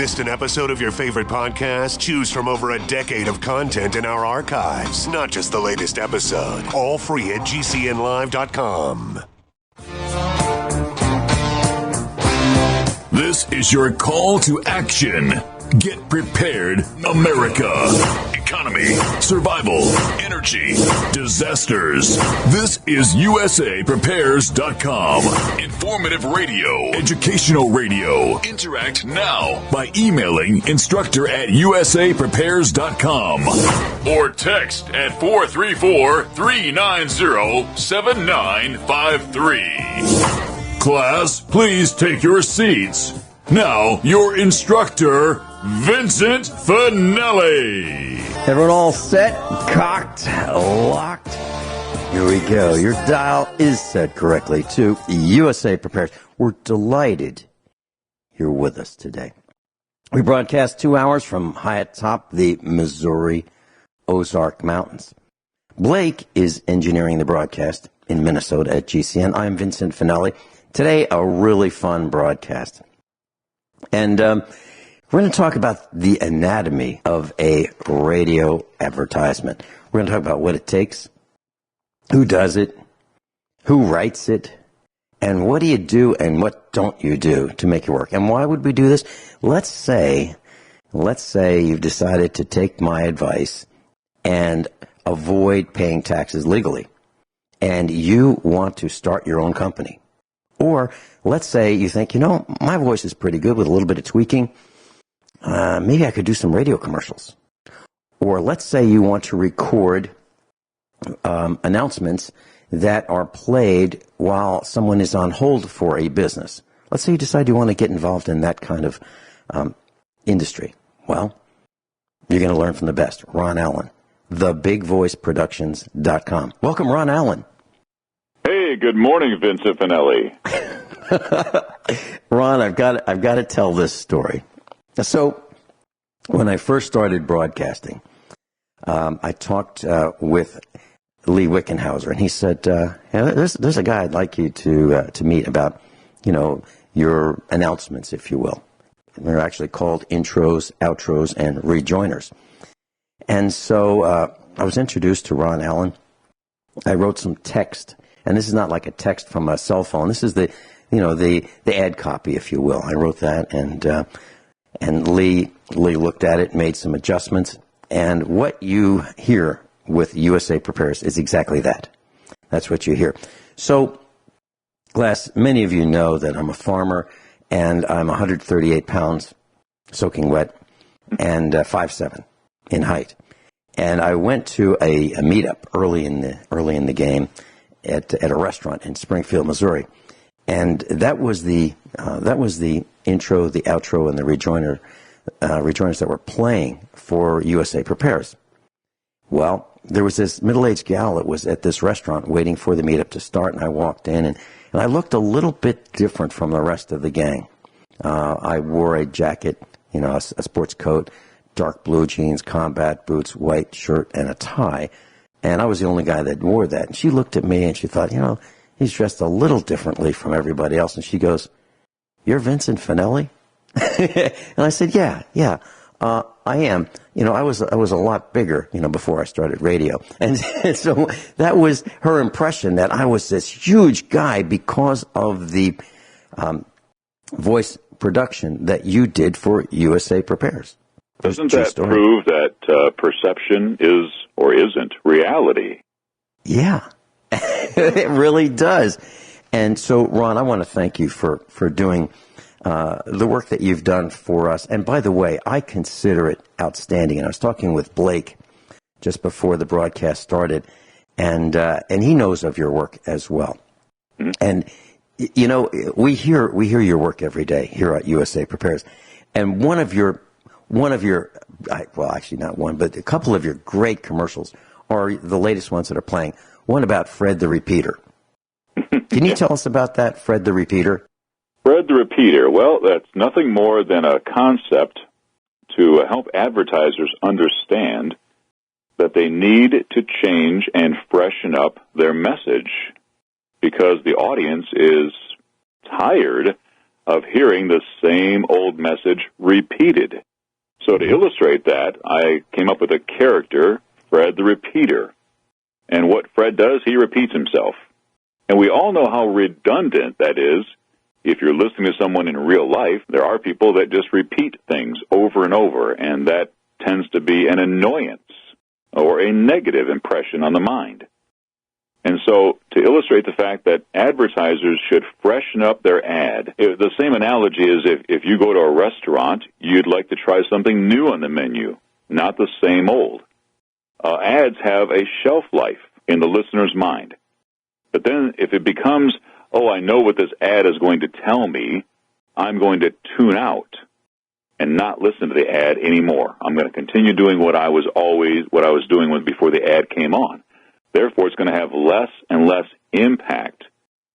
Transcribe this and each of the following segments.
Missed an episode of your favorite podcast? Choose from over a decade of content in our archives, not just the latest episode. All free at GCNlive.com. This is your call to action. Get prepared, America. Economy, survival, energy, disasters. This is USAPrepares.com. Informative radio, educational radio. Interact now by emailing instructor@USAPrepares.com or text at 434-390-7953. Class, please take your seats. Now, your instructor, Vincent Finelli. Everyone all set, cocked, locked? Here we go. Your dial is set correctly to USA Prepares. We're delighted you're with us today. We broadcast 2 hours from high atop the Missouri Ozark Mountains. Blake is engineering the broadcast in Minnesota at GCN. I'm Vincent Finelli. Today, a really fun broadcast. And we're going to talk about the anatomy of a radio advertisement. We're going to talk about what it takes, who does it, who writes it, and what do you do and what don't you do to make it work. And why would we do this? Let's say you've decided to take my advice and avoid paying taxes legally, and you want to start your own company. Or let's say you think, my voice is pretty good with a little bit of tweaking. Maybe I could do some radio commercials. Or let's say you want to record announcements that are played while someone is on hold for a business. Let's say you decide you want to get involved in that kind of industry. Well, you're going to learn from the best. Ron Allan, thebigvoiceproductions.com. Welcome, Ron Allan. Hey, good morning, Vincent Finelli. Ron, I've got to tell this story. So, when I first started broadcasting, I talked with Lee Wickenhauser, and he said, "There's a guy I'd like you to meet about, your announcements, if you will. And they're actually called intros, outros, and rejoiners." And so I was introduced to Ron Allan. I wrote some text. And this is not like a text from a cell phone. This is the ad copy, if you will. I wrote that, and Lee looked at it, made some adjustments, and what you hear with USA Prepares is exactly that. That's what you hear. So, class, many of you know that I'm a farmer, and I'm 138 pounds, soaking wet, and 5'7" in height. And I went to a meetup early in the game at a restaurant in Springfield, Missouri, and that was the intro, the outro, and the rejoiners that were playing for USA Prepares. Well, there was this middle-aged gal that was at this restaurant waiting for the meetup to start, and I walked in, and I looked a little bit different from the rest of the gang. I wore a jacket, a sports coat, dark blue jeans, combat boots, white shirt, and a tie. And I was the only guy that wore that. And she looked at me and she thought, he's dressed a little differently from everybody else. And she goes, "You're Vincent Finelli?" And I said, yeah, I am. I was a lot bigger, before I started radio. And so that was her impression, that I was this huge guy because of the voice production that you did for USA Prepares. Doesn't that prove that perception is or isn't reality? Yeah, it really does. And so, Ron, I want to thank you for doing the work that you've done for us. And by the way, I consider it outstanding. And I was talking with Blake just before the broadcast started, and he knows of your work as well. Mm-hmm. And we hear your work every day here at USA Prepares, and one of your well, actually not one, but a couple of your great commercials are the latest ones that are playing. One about Fred the Repeater. Can you tell us about that, Fred the Repeater? Fred the Repeater. Well, that's nothing more than a concept to help advertisers understand that they need to change and freshen up their message because the audience is tired of hearing the same old message repeated. So to illustrate that, I came up with a character, Fred the Repeater. And what Fred does, he repeats himself. And we all know how redundant that is. If you're listening to someone in real life, there are people that just repeat things over and over, and that tends to be an annoyance or a negative impression on the mind. And so to illustrate the fact that advertisers should freshen up their ad, the same analogy is if you go to a restaurant, you'd like to try something new on the menu, not the same old. Ads have a shelf life in the listener's mind. But then if it becomes, oh, I know what this ad is going to tell me, I'm going to tune out and not listen to the ad anymore. I'm going to continue doing what I was doing before the ad came on. Therefore, it's going to have less and less impact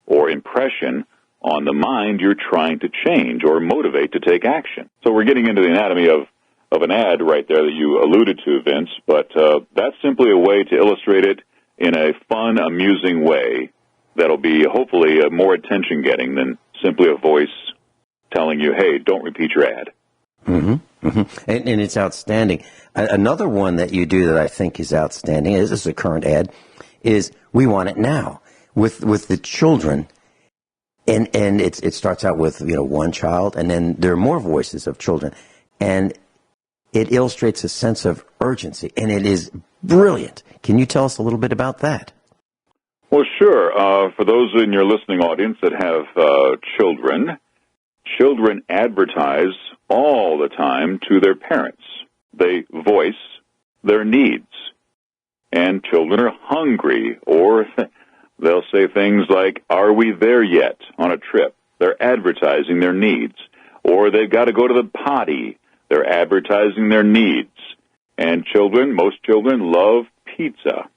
or impression on the mind you're trying to change or motivate to take action. So we're getting into the anatomy of an ad right there that you alluded to, Vince, but that's simply a way to illustrate it in a fun, amusing way that'll be hopefully more attention-getting than simply a voice telling you, hey, don't repeat your ad. Mm-hmm. Mm-hmm. And it's outstanding. Another one that you do that I think is outstanding, this is a current ad, is we want it now. With the children, and it starts out with one child, and then there are more voices of children, and it illustrates a sense of urgency, and it is brilliant. Can you tell us a little bit about that? Well, sure. For those in your listening audience that have children advertise all the time to their parents. They voice their needs. And children are hungry, or they'll say things like, are we there yet on a trip? They're advertising their needs. Or they've got to go to the potty. They're advertising their needs. And most children love pizza.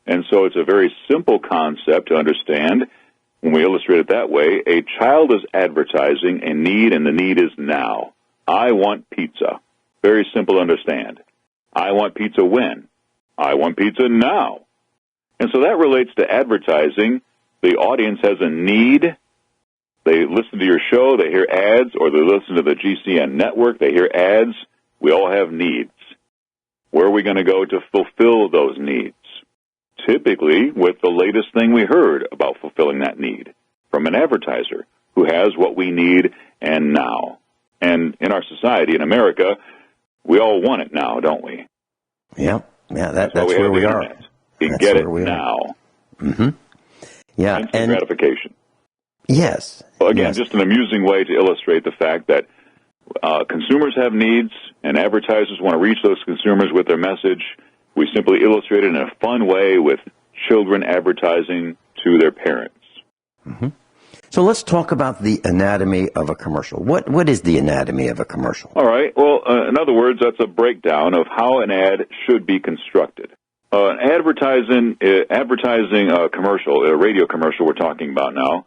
And so it's a very simple concept to understand. When we illustrate it that way, a child is advertising a need, and the need is now. I want pizza. Very simple to understand. I want pizza when? I want pizza now. And so that relates to advertising. The audience has a need. They listen to your show, they hear ads, or they listen to the GCN network, they hear ads. We all have needs. Where are we going to go to fulfill those needs? Typically with the latest thing we heard about fulfilling that need from an advertiser who has what we need and now. And in our society, in America, we all want it now, don't we? Yeah, that's where we are. You can get it now. Mm-hmm. Yeah, Instant gratification. Yes. Well, again, just an amusing way to illustrate the fact that consumers have needs, and advertisers want to reach those consumers with their message. We simply illustrate it in a fun way with children advertising to their parents. Mm-hmm. So let's talk about the anatomy of a commercial. What is the anatomy of a commercial? All right. Well, in other words, that's a breakdown of how an ad should be constructed. An advertising commercial, a radio commercial we're talking about now,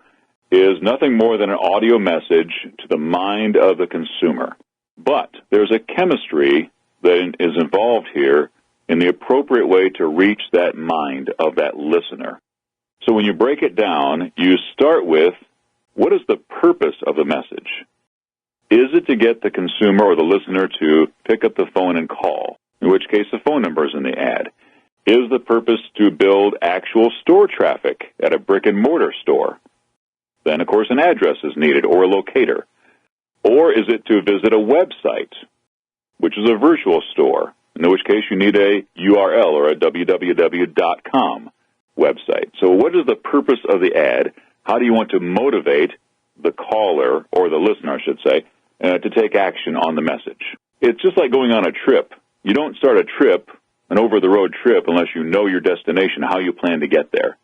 is nothing more than an audio message to the mind of the consumer. But there's a chemistry that is involved here in the appropriate way to reach that mind of that listener. So when you break it down, you start with, what is the purpose of the message? Is it to get the consumer or the listener to pick up the phone and call, in which case the phone number is in the ad? Is the purpose to build actual store traffic at a brick-and-mortar store? Then, of course, an address is needed or a locator. Or is it to visit a website, which is a virtual store, in which case you need a URL or a www.com website. So what is the purpose of the ad? How do you want to motivate the caller, or the listener, I should say, to take action on the message? It's just like going on a trip. You don't start a trip, an over-the-road trip, unless you know your destination, how you plan to get there.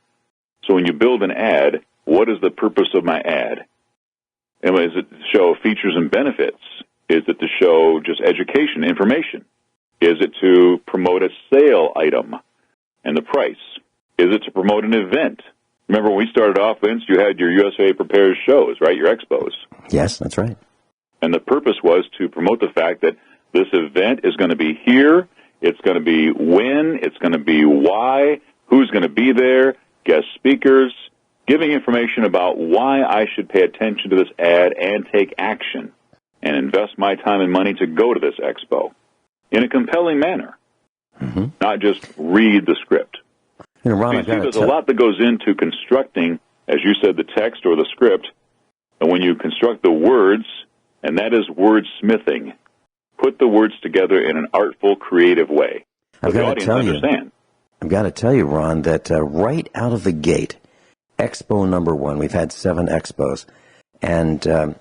So when you build an ad, what is the purpose of my ad? And is it to show features and benefits? Is it to show just education, information? Is it to promote a sale item and the price? Is it to promote an event? Remember when we started off, Vince, you had your USA Prepares shows, right, your expos. Yes, that's right. And the purpose was to promote the fact that this event is going to be here, it's going to be when, it's going to be why, who's going to be there, guest speakers, giving information about why I should pay attention to this ad and take action and invest my time and money to go to this expo in a compelling manner, not just read the script. You know, Ron, you see, there's a lot that goes into constructing, as you said, the text or the script, and when you construct the words, and that is wordsmithing, put the words together in an artful, creative way. I've got to tell you, Ron, that right out of the gate, Expo number 1, we've had 7 expos, and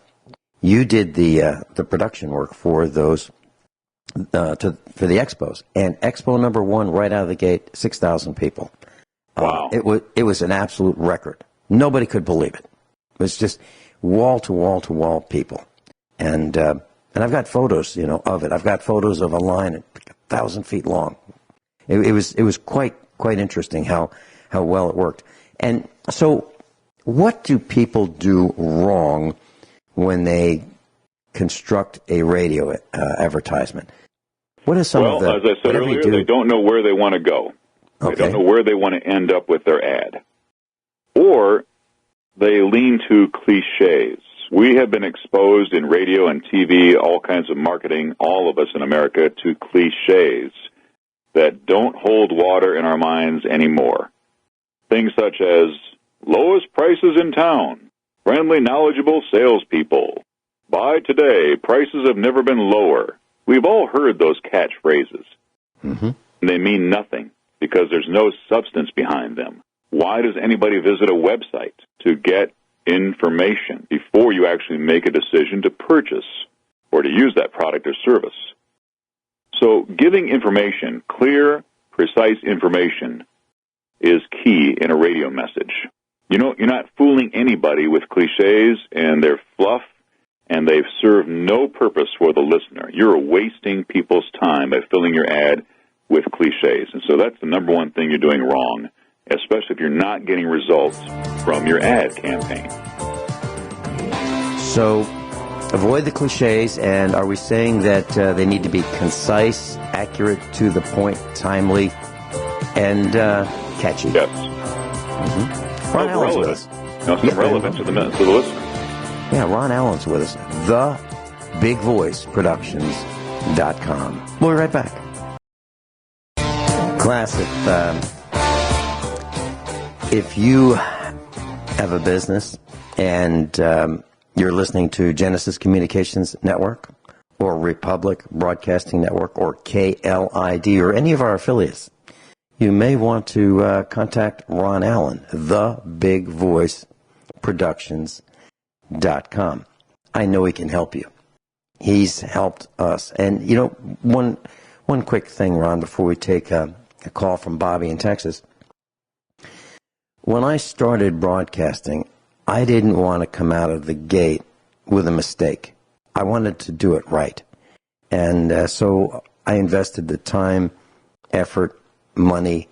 you did the production work for those for the expos, and Expo number 1, right out of the gate, 6,000 people. Wow! It was an absolute record. Nobody could believe it. It was just wall to wall people, and I've got photos, of it. I've got photos of a line at 1,000 feet long. It was quite interesting how well it worked. And so, what do people do wrong when they construct a radio advertisement? What are some of the... Well, as I said earlier, they don't know where they want to go. Okay. They don't know where they want to end up with their ad. Or they lean to cliches. We have been exposed in radio and TV, all kinds of marketing, all of us in America, to cliches that don't hold water in our minds anymore. Things such as lowest prices in town, friendly, knowledgeable salespeople, buy today, prices have never been lower. We've all heard those catchphrases. And they mean nothing because there's no substance behind them. Why does anybody visit a website? To get information before you actually make a decision to purchase or to use that product or service. So giving information, clear, precise information, is key in a radio message. You're not fooling anybody with cliches and they're fluff, and they've served no purpose for the listener. You're wasting people's time by filling your ad with cliches. And so that's the number one thing you're doing wrong, especially if you're not getting results from your ad campaign. So avoid the cliches, and are we saying that they need to be concise, accurate, to the point, timely, and catchy? Yes. Ron Allan's with us. Relevant to the listener. Yeah, Ron Allan's with us. TheBigVoiceProductions.com. We'll be right back. Class, if you have a business and you're listening to Genesis Communications Network or Republic Broadcasting Network or KLID or any of our affiliates, you may want to contact Ron Allan, TheBigVoiceProductions.com. I know he can help you. He's helped us. And, one quick thing, Ron, before we take a call from Bobby in Texas. When I started broadcasting, I didn't want to come out of the gate with a mistake. I wanted to do it right. And so I invested the time, effort, money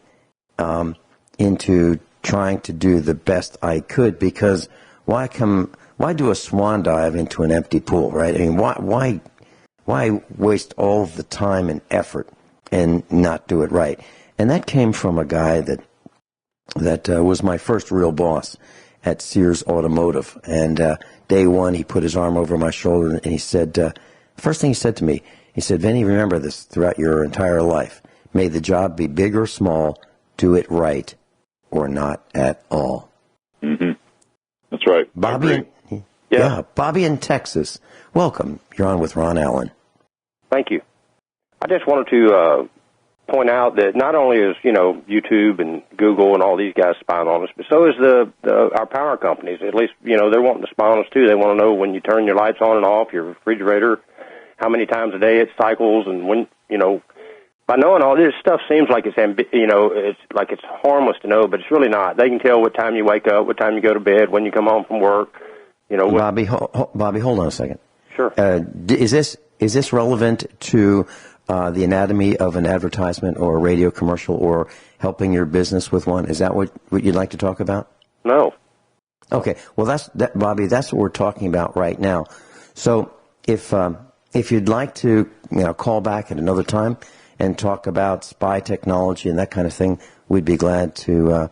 into trying to do the best I could, because why do a swan dive into an empty pool, right? I mean, why waste all of the time and effort and not do it right? And that came from a guy that was my first real boss at Sears Automotive. And day one, he put his arm over my shoulder and he said, first thing he said to me, he said, "Vinny, remember this throughout your entire life. May the job be big or small, do it right or not at all." That's right. Bobby, Bobby in Texas. Welcome. You're on with Ron Allan. Thank you. I just wanted to point out that not only is YouTube and Google and all these guys spying on us, but so is our power companies. At least they're wanting to spy on us too. They want to know when you turn your lights on and off, your refrigerator, how many times a day it cycles, and when By knowing all this stuff, seems like it's like it's harmless to know, but it's really not. They can tell what time you wake up, what time you go to bed, when you come home from work. Bobby, hold on a second. Sure. Is this relevant to the anatomy of an advertisement or a radio commercial or helping your business with one? Is that what you'd like to talk about? No. Okay. Well, Bobby, that's what we're talking about right now. So if you'd like to call back at another time and talk about spy technology and that kind of thing, we'd be glad to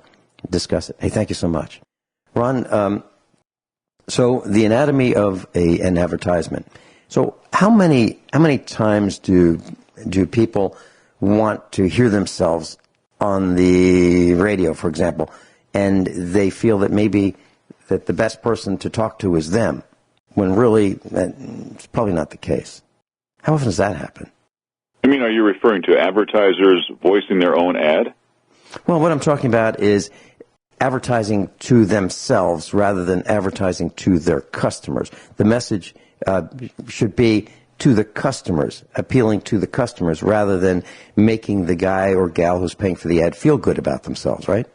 discuss it. Hey, thank you so much. Ron, so the anatomy of an advertisement. So how many times do people want to hear themselves on the radio, for example, and they feel that maybe that the best person to talk to is them, when really it's probably not the case? How often does that happen? I mean, are you referring to advertisers voicing their own ad? Well, what I'm talking about is advertising to themselves rather than advertising to their customers. The message should be to the customers, appealing to the customers, rather than making the guy or gal who's paying for the ad feel good about themselves, right?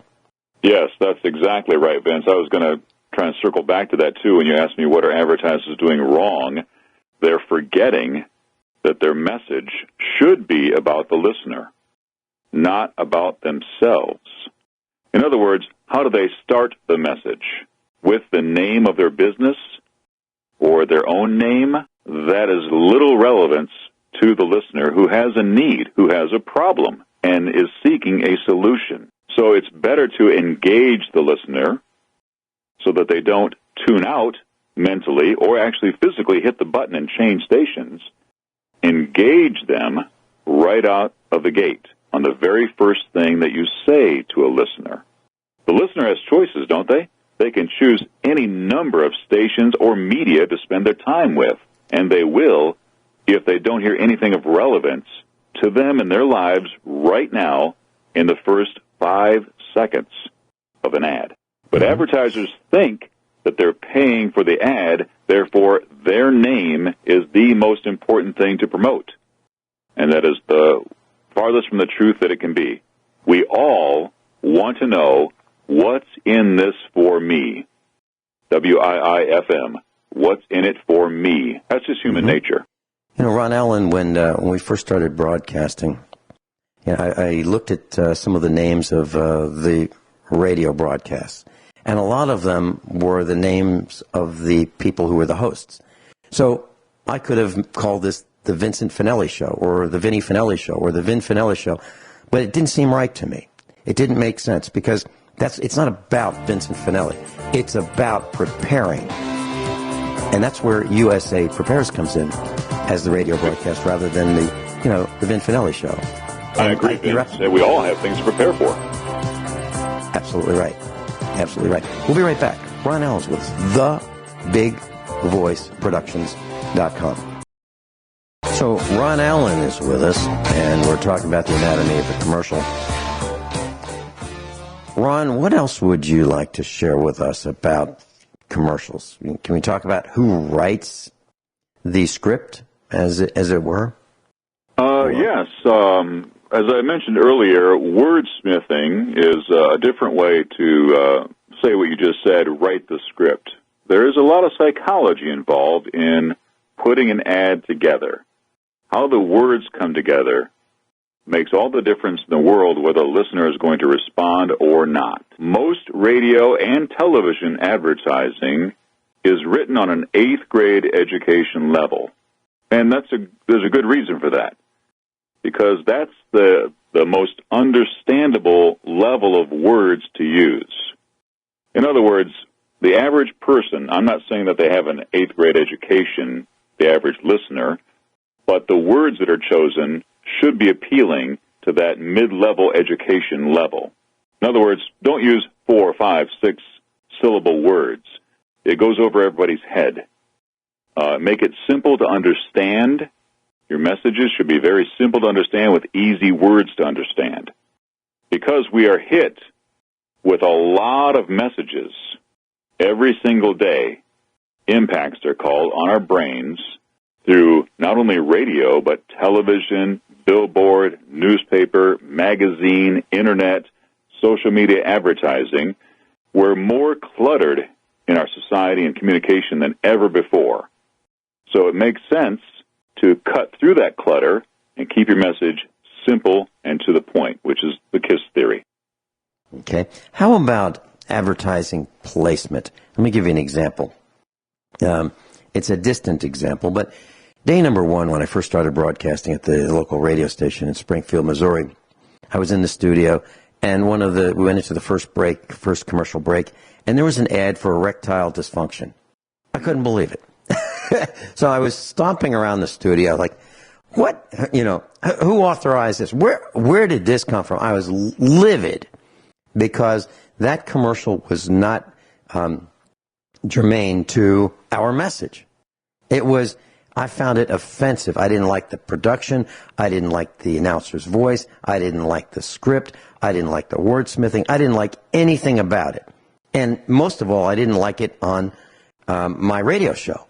Yes, that's exactly right, Vince. I was going to try and circle back to that, too, when you asked me what are advertisers doing wrong. They're forgetting that their message should be about the listener, not about themselves. In other words, how do they start the message? With the name of their business or their own name? That is little relevance to the listener who has a need, who has a problem, and is seeking a solution. So it's better to engage the listener so that they don't tune out mentally or actually physically hit the button and change stations. Engage them right out of the gate on the very first thing that you say to a listener. The listener has choices, don't they? They can choose any number of stations or media to spend their time with, and they will if they don't hear anything of relevance to them and their lives right now in the first 5 seconds of an ad. But advertisers think that they're paying for the ad, therefore their name is the most important thing to promote. And that is the farthest from the truth that it can be. We all want to know what's in this for me. WIIFM. What's in it for me? That's just human nature. You know, Ron, Allan, when we first started broadcasting, I looked at some of the names of the radio broadcasts, and a lot of them were the names of the people who were the hosts. So I could have called this the Vincent Finelli Show, or the Vinnie Finelli Show, or the Vin Finelli Show, but it didn't seem right to me. It didn't make sense, because it's not about Vincent Finelli. It's about preparing. And that's where USA Prepares comes in as the radio broadcast rather than the Vin Finelli Show. I agree, Vince. We all have things to prepare for. Absolutely right. Absolutely right. We'll be right back. Ron Allan's with us. TheBigVoiceProductions.com. So Ron Allan is with us, and we're talking about the anatomy of a commercial. Ron, what else would you like to share with us about commercials? Can we talk about who writes the script, as it were? Yes. As I mentioned earlier, wordsmithing is a different way to say what you just said, write the script. There is a lot of psychology involved in putting an ad together. How the words come together makes all the difference in the world whether a listener is going to respond or not. Most radio and television advertising is written on an 8th grade education level. And there's a good reason for that. Because that's the most understandable level of words to use. In other words, the average person, I'm not saying that they have an 8th grade education, the average listener, but the words that are chosen should be appealing to that mid-level education level. In other words, don't use 4, 5, 6 syllable words. It goes over everybody's head. Make it simple to understand. Your messages should be very simple to understand with easy words to understand. Because we are hit with a lot of messages every single day, impacts they're called, on our brains through not only radio, but television, billboard, newspaper, magazine, internet, social media advertising. We're more cluttered in our society and communication than ever before. So it makes sense to cut through that clutter and keep your message simple and to the point, which is the KISS theory. Okay. How about advertising placement? Let me give you an example. It's a distant example, but day number 1, when I first started broadcasting at the local radio station in Springfield, Missouri, I was in the studio, and we went into the first commercial break, and there was an ad for erectile dysfunction. I couldn't believe it. So I was stomping around the studio like, what, who authorized this? Where did this come from? I was livid because that commercial was not germane to our message. I found it offensive. I didn't like the production. I didn't like the announcer's voice. I didn't like the script. I didn't like the wordsmithing. I didn't like anything about it. And most of all, I didn't like it on my radio show.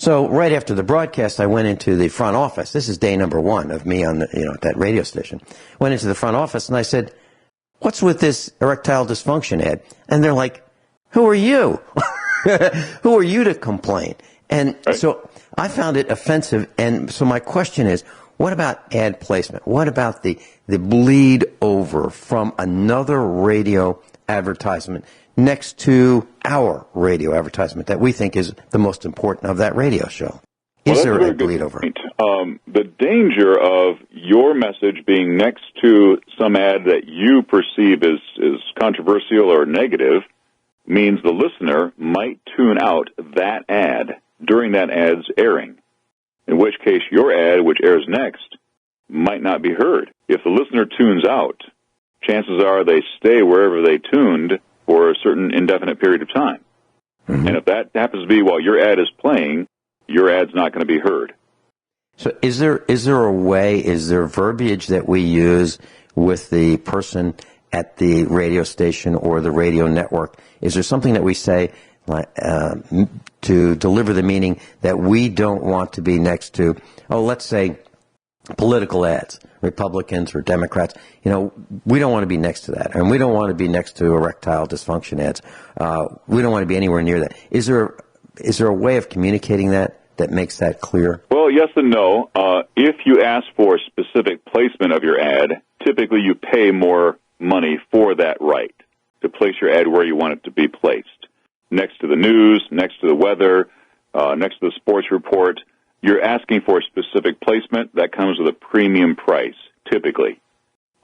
So right after the broadcast, I went into the front office. This is day number 1 of me on that radio station. Went into the front office and I said, "What's with this erectile dysfunction ad?" And they're like, "Who are you? Who are you to complain?" And so I found it offensive. And so my question is, what about ad placement? What about the bleed over from another radio advertisement next to our radio advertisement that we think is the most important of that radio show? Is there a bleed over? The danger of your message being next to some ad that you perceive is controversial or negative means the listener might tune out that ad during that ad's airing, in which case your ad, which airs next, might not be heard. If the listener tunes out, chances are they stay wherever they tuned for a certain indefinite period of time. Mm-hmm. And if that happens to be while your ad is playing, your ad's not going to be heard. So is there a way, is there verbiage that we use with the person at the radio station or the radio network? Is there something that we say to deliver the meaning that we don't want to be next to, let's say, political ads, Republicans or Democrats? We don't want to be next to that. And we don't want to be next to erectile dysfunction ads. We don't want to be anywhere near that. Is there a way of communicating that makes that clear? Well, yes and no. If you ask for specific placement of your ad, typically you pay more money for that right, to place your ad where you want it to be placed. Next to the news, next to the weather, next to the sports report. You're asking for a specific placement that comes with a premium price, typically.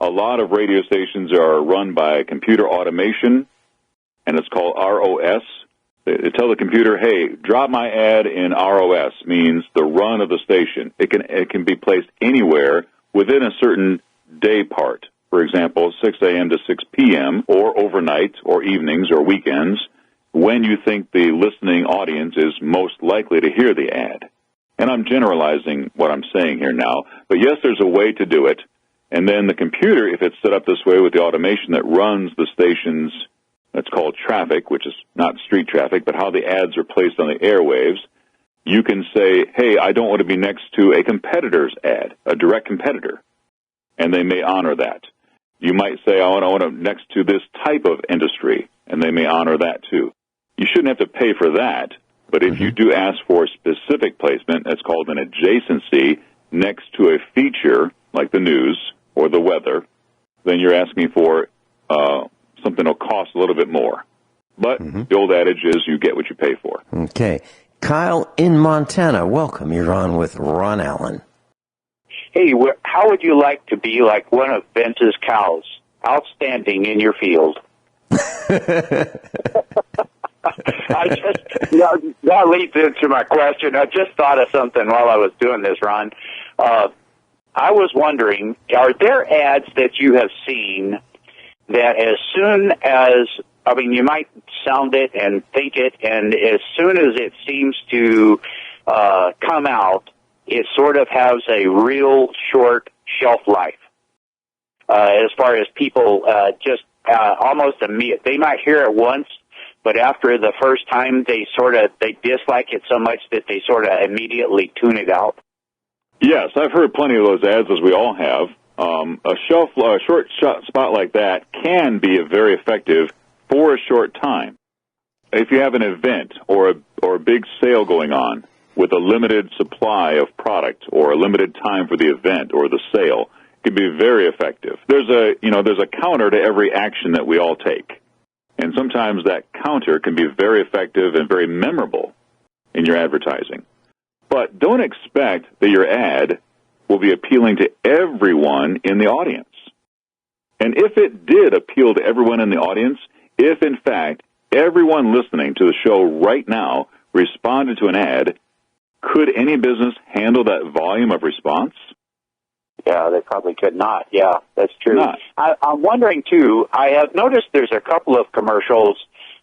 A lot of radio stations are run by computer automation, and it's called ROS. They tell the computer, hey, drop my ad in ROS, means the run of the station. It can be placed anywhere within a certain day part. For example, 6 a.m. to 6 p.m., or overnight, or evenings, or weekends, when you think the listening audience is most likely to hear the ad. And I'm generalizing what I'm saying here now, but yes, there's a way to do it. And then the computer, if it's set up this way with the automation that runs the station's, that's called traffic, which is not street traffic, but how the ads are placed on the airwaves, you can say, hey, I don't want to be next to a competitor's ad, a direct competitor, and they may honor that. You might say, I want to next to this type of industry, and they may honor that too. You shouldn't have to pay for that, but if you do ask for specific placement, that's called an adjacency, next to a feature like the news or the weather, then you're asking for something that'll cost a little bit more. But the old adage is you get what you pay for. Okay. Kyle in Montana, welcome. You're on with Ron Allan. Hey, how would you like to be like one of Vince's cows, outstanding in your field? That leads into my question. I just thought of something while I was doing this, Ron. I was wondering, are there ads that you have seen that as soon as, you might sound it and think it, and as soon as it seems to come out, it sort of has a real short shelf life as far as people almost immediate. They might hear it once, but after the first time, they dislike it so much that they sort of immediately tune it out. Yes, I've heard plenty of those ads, as we all have. A short spot like that can be very effective for a short time. If you have an event or a big sale going on with a limited supply of product or a limited time for the event or the sale, it can be very effective. There's a counter to every action that we all take. And sometimes that counter can be very effective and very memorable in your advertising. But don't expect that your ad will be appealing to everyone in the audience. And if it did appeal to everyone in the audience, if in fact everyone listening to the show right now responded to an ad, could any business handle that volume of response? Yeah, they probably could not. Yeah, that's true. Not. I'm wondering, too, I have noticed there's a couple of commercials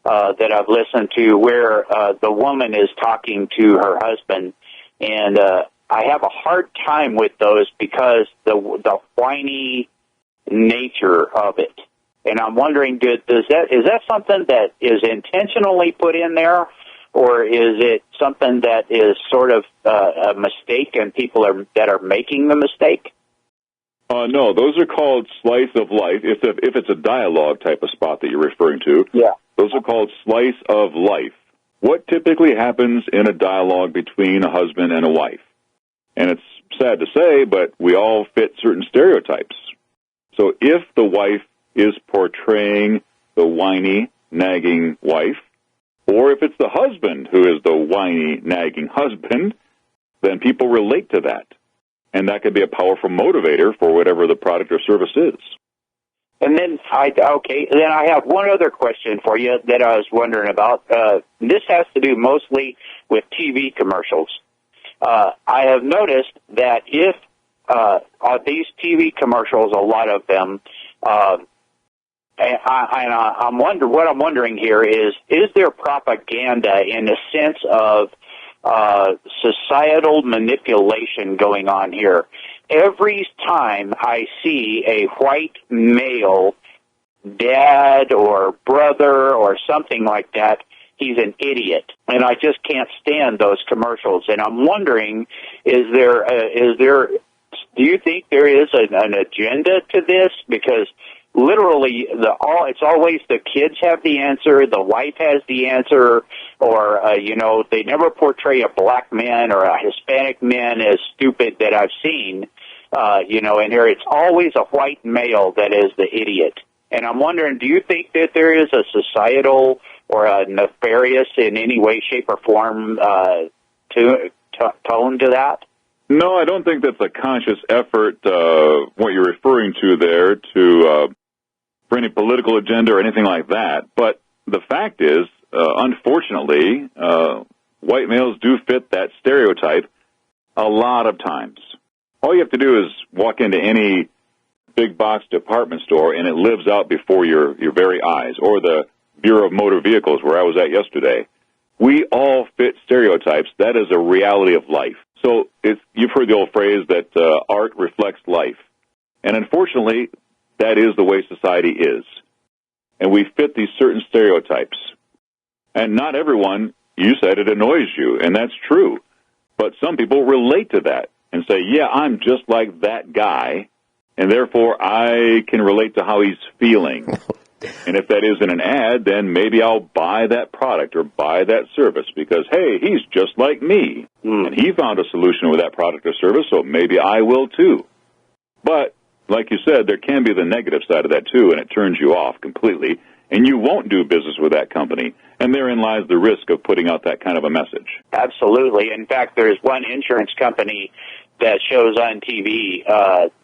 that I've listened to where the woman is talking to her husband, and I have a hard time with those because the whiny nature of it. And I'm wondering, is that something that is intentionally put in there, or is it something that is sort of a mistake and people that are making the mistake? No, those are called slice of life. If it's a dialogue type of spot that you're referring to, yeah, those are called slice of life. What typically happens in a dialogue between a husband and a wife? And it's sad to say, but we all fit certain stereotypes. So if the wife is portraying the whiny, nagging wife, or if it's the husband who is the whiny, nagging husband, then people relate to that. And that could be a powerful motivator for whatever the product or service is. And then I have one other question for you that I was wondering about. This has to do mostly with TV commercials. I have noticed that if these TV commercials, a lot of them, what I'm wondering here is there propaganda in the sense of societal manipulation going on here? Every time I see a white male dad or brother or something like that, he's an idiot. And I just can't stand those commercials. And I'm wondering, do you think there is an agenda to this? Because literally, it's always the kids have the answer, the wife has the answer, or, they never portray a black man or a Hispanic man as stupid that I've seen, and here it's always a white male that is the idiot. And I'm wondering, do you think that there is a societal or a nefarious in any way, shape, or form tone to that? No, I don't think that's a conscious effort, what you're referring to there, for any political agenda or anything like that. But the fact is, unfortunately, white males do fit that stereotype a lot of times. All you have to do is walk into any big box department store and it lives out before your very eyes, or the Bureau of Motor Vehicles where I was at yesterday. We all fit stereotypes. That is a reality of life. So you've heard the old phrase that art reflects life. And unfortunately, that is the way society is. And we fit these certain stereotypes. And not everyone, you said it annoys you, and that's true. But some people relate to that and say, yeah, I'm just like that guy, and therefore I can relate to how he's feeling. And if that isn't an ad, then maybe I'll buy that product or buy that service because, hey, he's just like me. And he found a solution with that product or service, so maybe I will too. But like you said, there can be the negative side of that too, and it turns you off completely, and you won't do business with that company. And therein lies the risk of putting out that kind of a message. Absolutely. In fact, there's one insurance company that shows on TV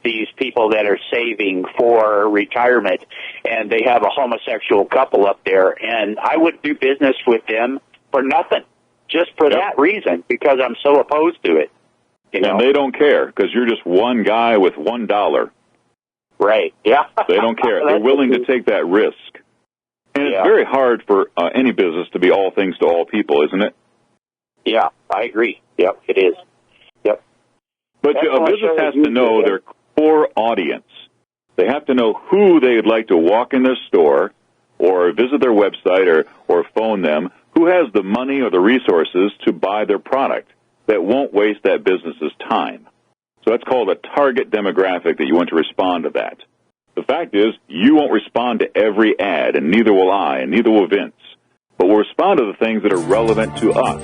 these people that are saving for retirement, and they have a homosexual couple up there, and I would do business with them for nothing, just for that reason, because I'm so opposed to it. And they don't care, because you're just one guy with $1. Right, yeah. They don't care. They're willing to take that risk. And it's very hard for any business to be all things to all people, isn't it? Yeah, I agree. Yep, it is. Yep. But a business has to know their core audience. They have to know who they'd like to walk in their store or visit their website or phone them, who has the money or the resources to buy their product that won't waste that business's time. So that's called a target demographic that you want to respond to that. The fact is, you won't respond to every ad, and neither will I, and neither will Vince. But we'll respond to the things that are relevant to us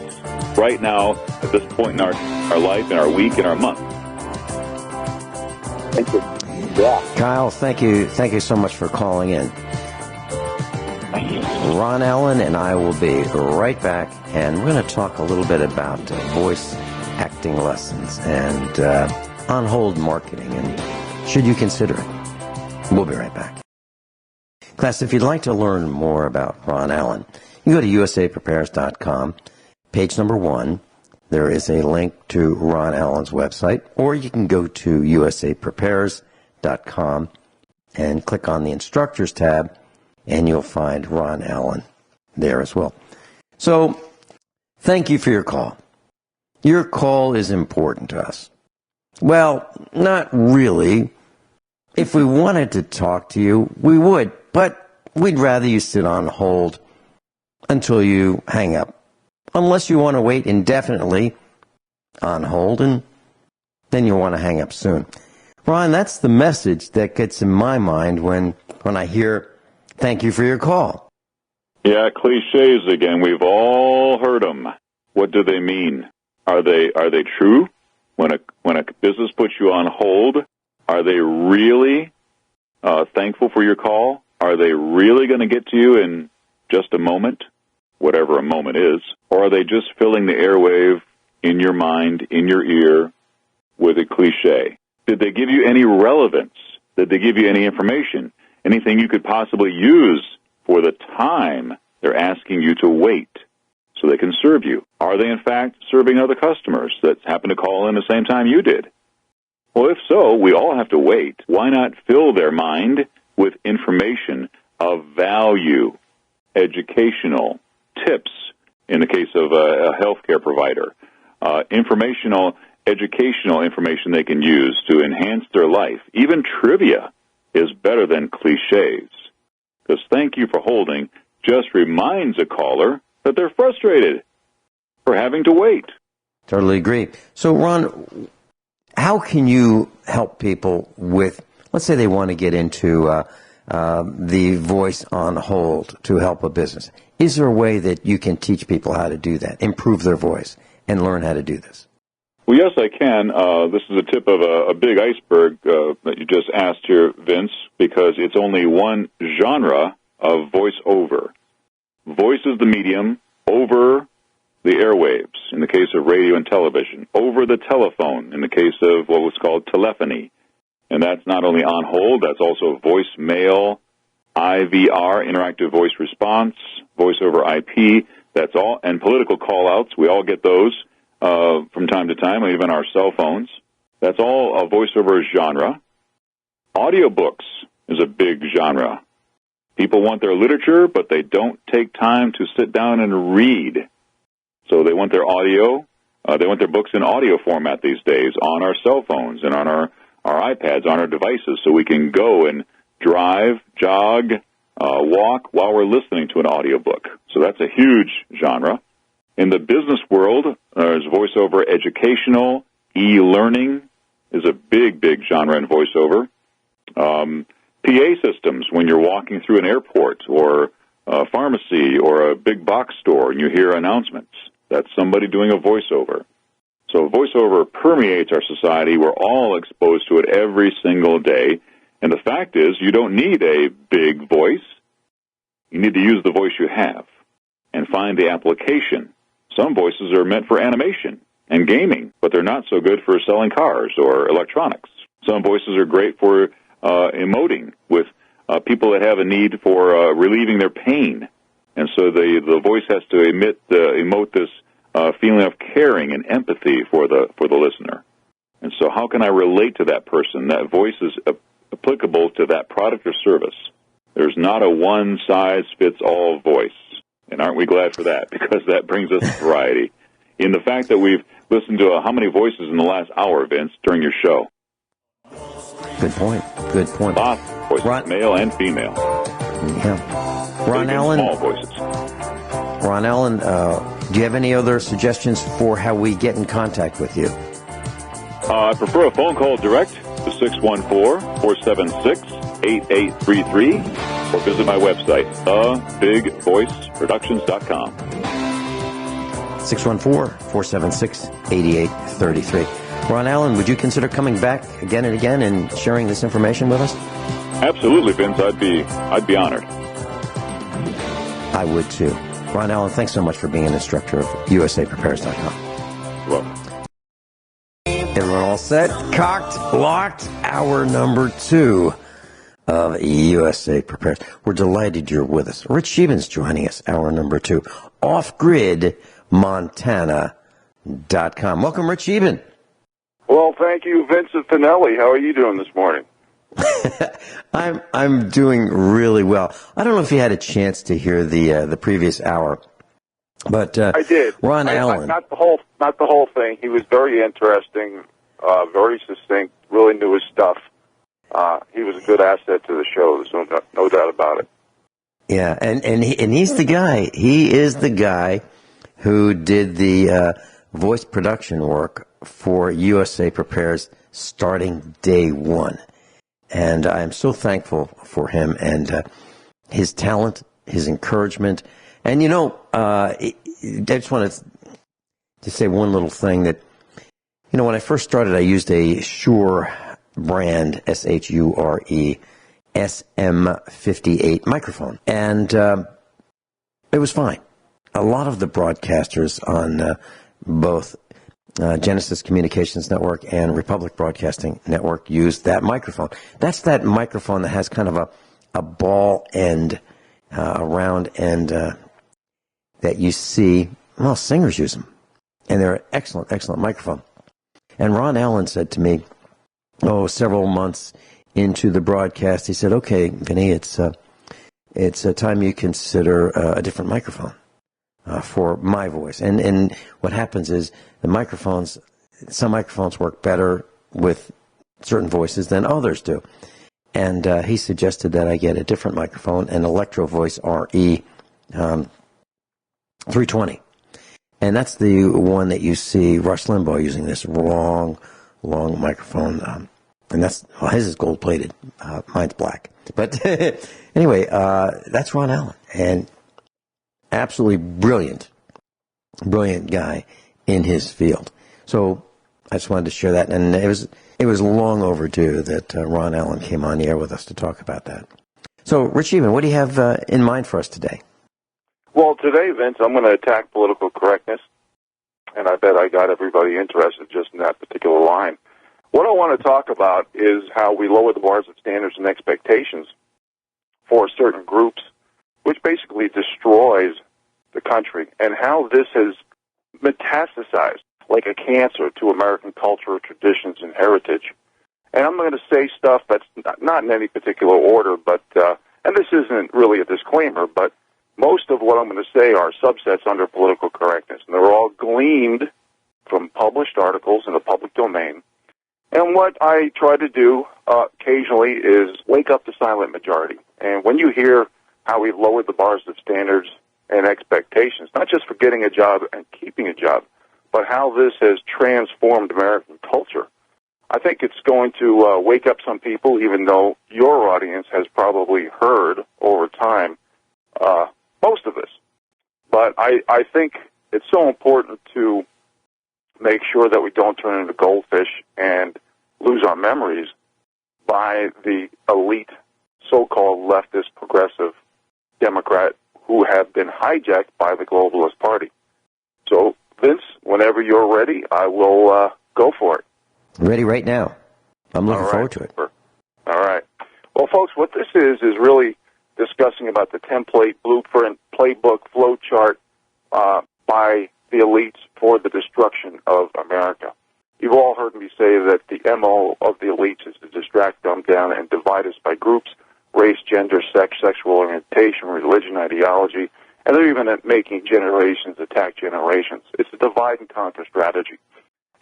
right now, at this point in our life, in our week, in our month. Thank you. Yeah. Kyle, thank you so much for calling in. Ron Allan and I will be right back, and we're going to talk a little bit about voice acting lessons and on-hold marketing, and should you consider it. We'll be right back. Class, if you'd like to learn more about Ron Allan, you go to usaprepares.com, page number 1. There is a link to Ron Allan's website, or you can go to usaprepares.com and click on the Instructors tab, and you'll find Ron Allan there as well. So, thank you for your call. Your call is important to us. Well, not really. If we wanted to talk to you, we would, but we'd rather you sit on hold until you hang up. Unless you want to wait indefinitely on hold, and then you want to hang up soon. Ron, that's the message that gets in my mind when I hear, thank you for your call. Yeah, cliches again. We've all heard them. What do they mean? Are they true? When a business puts you on hold, are they really thankful for your call? Are they really going to get to you in just a moment, whatever a moment is? Or are they just filling the airwave in your mind, in your ear, with a cliche? Did they give you any relevance? Did they give you any information? Anything you could possibly use for the time they're asking you to wait so they can serve you? Are they, in fact, serving other customers that happen to call in the same time you did? Well, if so, we all have to wait. Why not fill their mind with information of value, educational, tips, in the case of a healthcare provider, educational information they can use to enhance their life. Even trivia is better than cliches. Because thank you for holding just reminds a caller that they're frustrated for having to wait. Totally agree. So, Ron, how can you help people with, let's say they want to get into the voice on hold to help a business? Is there a way that you can teach people how to do that, improve their voice, and learn how to do this? Well, yes, I can. This is a tip of a big iceberg that you just asked here, Vince, because it's only one genre of voice-over. Voice is the medium, over the airwaves, in the case of radio and television, over the telephone, in the case of what was called telephony. And that's not only on hold, that's also voicemail, IVR, interactive voice response, voice over IP, that's all, and political call-outs. We all get those from time to time, even our cell phones. That's all a voiceover genre. Audiobooks is a big genre. People want their literature, but they don't take time to sit down and read. So they want their audio, they want their books in audio format these days on our cell phones and on our iPads, on our devices, so we can go and drive, jog, walk while we're listening to an audiobook. So that's a huge genre. In the business world, there's voiceover educational. E-learning is a big, big genre in voiceover. PA systems, when you're walking through an airport or a pharmacy or a big box store and you hear announcements, that's somebody doing a voiceover. So voiceover permeates our society. We're all exposed to it every single day. And the fact is, you don't need a big voice. You need to use the voice you have and find the application. Some voices are meant for animation and gaming, but they're not so good for selling cars or electronics. Some voices are great for emoting with people that have a need for relieving their pain. And so the voice has to emote this feeling of caring and empathy for the listener. And so how can I relate to that person? That voice is applicable to that product or service. There's not a one-size-fits-all voice. And aren't we glad for that? Because that brings us variety. In the fact that we've listened to how many voices in the last hour, Vince, during your show? Good point. Good point. Lots of voices, male and female. Yeah. Ron Allan. Small voices. Ron Allan, do you have any other suggestions for how we get in contact with you? I prefer a phone call direct to 614-476-8833 or visit my website, thebigvoiceproductions.com. 614-476-8833. Ron Allan, would you consider coming back again and again and sharing this information with us? Absolutely, Vince. I'd be honored. I would too. Ron Allan, thanks so much for being an instructor of usaprepares.com. You're welcome. Everyone all set? Cocked, locked, hour number 2 of USA Prepares. We're delighted you're with us. Rich Sheben's joining us, hour number 2, offgridmontana.com. Welcome, Rich Sheben. Well, thank you, Vincent Finelli. How are you doing this morning? I'm doing really well. I don't know if you had a chance to hear the previous hour, but I did. Ron Allan. Not the whole thing. He was very interesting, very succinct, really knew his stuff. He was a good asset to the show. There's no doubt about it. Yeah, and he's the guy. He is the guy who did the voice production work for USA Prepares starting day one. And I am so thankful for him and his talent, his encouragement. And, I just wanted to say one little thing that, when I first started, I used a Shure brand, Shure, SM58 microphone. And it was fine. A lot of the broadcasters on both Genesis Communications Network and Republic Broadcasting Network used that microphone. That's that microphone that has kind of a ball end, a round end that you see. Well, singers use them. And they're an excellent, excellent microphone. And Ron Allan said to me, several months into the broadcast, he said, "Okay, Vinny, it's time you consider a different microphone for my voice." And what happens is some microphones work better with certain voices than others do. And he suggested that I get a different microphone, an Electro Voice RE 320. And that's the one that you see Rush Limbaugh using, this long microphone. And his is gold-plated. Mine's black. But anyway, that's Ron Allan. And absolutely brilliant guy in his field. So I just wanted to share that. And it was long overdue that Ron Allan came on the air with us to talk about that. So, Rich Sheben, what do you have in mind for us today? Well, today, Vince, I'm going to attack political correctness, and I bet I got everybody interested just in that particular line. What I want to talk about is how we lower the bars of standards and expectations for certain groups, which basically destroys the country, and how this has metastasized like a cancer to American culture, traditions, and heritage. And I'm going to say stuff that's not in any particular order, but and this isn't really a disclaimer, but most of what I'm going to say are subsets under political correctness, and they're all gleaned from published articles in the public domain. And what I try to do occasionally is wake up the silent majority. And when you hear how we've lowered the bars of standards and expectations, not just for getting a job and keeping a job, but how this has transformed American culture, I think it's going to wake up some people, even though your audience has probably heard over time most of this. But I think it's so important to make sure that we don't turn into goldfish and lose our memories by the elite so-called leftist progressive Democrat who have been hijacked by the globalist party. So, Vince, whenever you're ready, I will go for it. Ready right now. I'm looking forward to it. All right. Well, folks, what this is really discussing about the template, blueprint, playbook, flow chart by the elites for the destruction of America. You've all heard me say that the MO of the elites is to distract, dumb down, and divide us by groups, race, gender, sex, sexual orientation, religion, ideology, and they're even making generations attack generations. It's a divide and conquer strategy.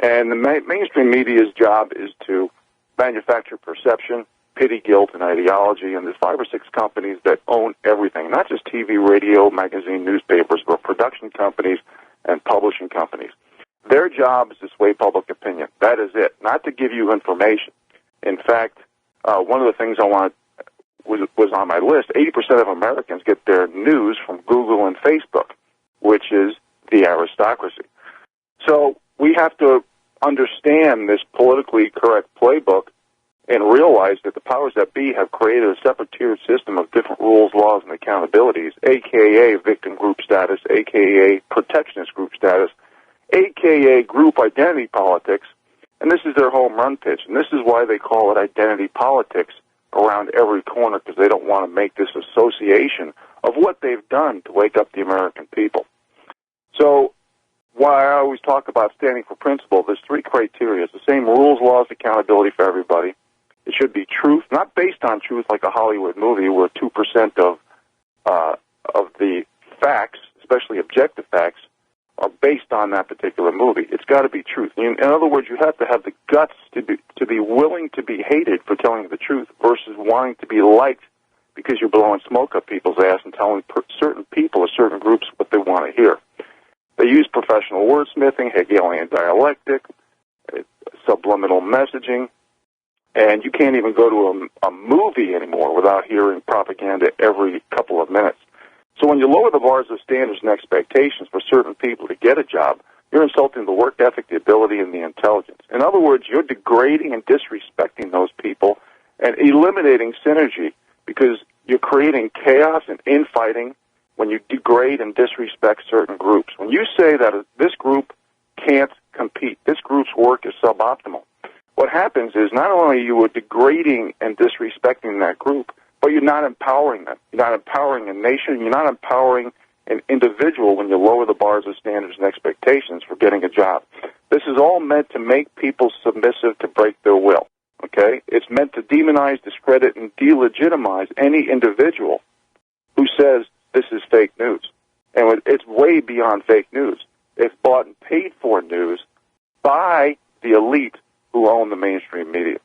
And the mainstream media's job is to manufacture perception, pity, guilt, and ideology, and there's 5 or 6 companies that own everything, not just TV, radio, magazine, newspapers, but production companies and publishing companies. Their job is to sway public opinion. That is it, not to give you information. In fact, one of the things I wanted was on my list, 80% of Americans get their news from Google and Facebook, which is the aristocracy. So we have to understand this politically correct playbook and realize that the powers that be have created a separate tiered system of different rules, laws, and accountabilities, a.k.a. victim group status, a.k.a. protectionist group status, a.k.a. group identity politics, and this is their home run pitch, and this is why they call it identity politics around every corner because they don't want to make this association of what they've done to wake up the American people. So why I always talk about standing for principle, there's three criteria. It's the same rules, laws, accountability for everybody. It should be truth, not based on truth like a Hollywood movie where 2% of the facts, especially objective facts, are based on that particular movie. It's got to be truth. In other words, you have to have the guts to be willing to be hated for telling the truth versus wanting to be liked because you're blowing smoke up people's ass and telling certain people or certain groups what they want to hear. They use professional wordsmithing, Hegelian dialectic, subliminal messaging, and you can't even go to a movie anymore without hearing propaganda every couple of minutes. So when you lower the bars of standards and expectations for certain people to get a job, you're insulting the work ethic, the ability, and the intelligence. In other words, you're degrading and disrespecting those people and eliminating synergy because you're creating chaos and infighting when you degrade and disrespect certain groups. When you say that this group can't compete, this group's work is suboptimal, what happens is not only you are degrading and disrespecting that group, but you're not empowering them. You're not empowering a nation. You're not empowering an individual when you lower the bars of standards and expectations for getting a job. This is all meant to make people submissive to break their will, okay? It's meant to demonize, discredit, and delegitimize any individual who says this is fake news. And it's way beyond fake news. It's bought and paid for news by the elite who own the mainstream media.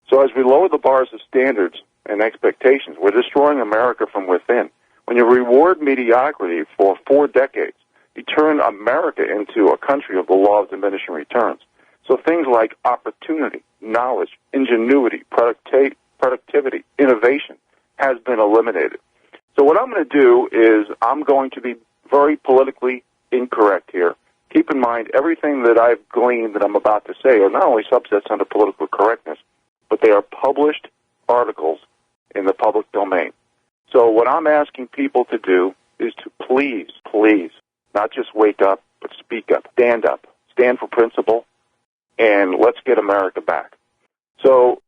So as we lower the bars of standards and expectations, we're destroying America from within. When you reward mediocrity for 4 decades, you turn America into a country of the law of diminishing returns. So things like opportunity, knowledge, ingenuity, productivity, innovation has been eliminated. So what I'm going to do is I'm going to be very politically incorrect here. Keep in mind, everything that I've gleaned that I'm about to say are not only subsets under political correctness, but they are published articles in the public domain. So what I'm asking people to do is to please, not just wake up, but speak up, stand for principle, and let's get America back. So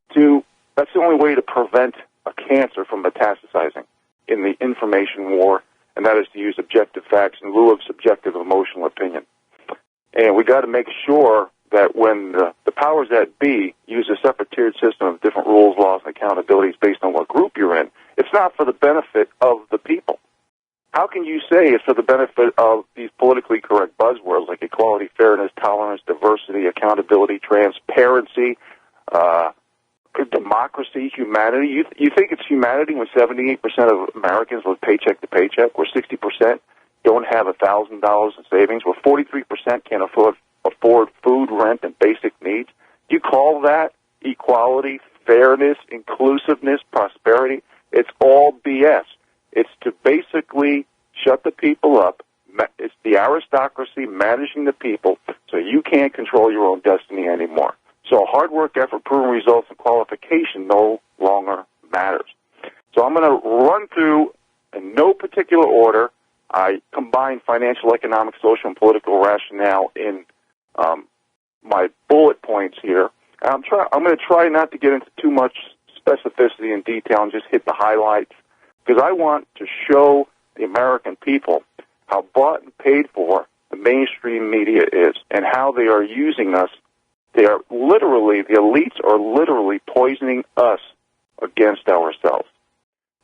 that's the only way to prevent a cancer from metastasizing in the information war, and that is to use objective facts in lieu of subjective emotional opinion. And we got to make sure that when the powers that be use a separate tiered system of different rules, laws, and accountabilities based on what group you're in, it's not for the benefit of the people. How can you say it's for the benefit of these politically correct buzzwords like equality, fairness, tolerance, diversity, accountability, transparency, democracy, humanity? You think it's humanity when 78% of Americans live paycheck to paycheck, where 60% don't have $1,000 in savings, where 43% can't afford food, rent, and basic needs? Do you call that equality, fairness, inclusiveness, prosperity? It's all BS. It's to basically shut the people up. It's the aristocracy managing the people so you can't control your own destiny anymore. So hard work, effort, proven results, and qualification no longer matters. So I'm going to run through in no particular order. I combine financial, economic, social, and political rationale in my bullet points here. And I'm going to try not to get into too much specificity and detail and just hit the highlights, because I want to show the American people how bought and paid for the mainstream media is and how they are using us. The elites are literally poisoning us against ourselves.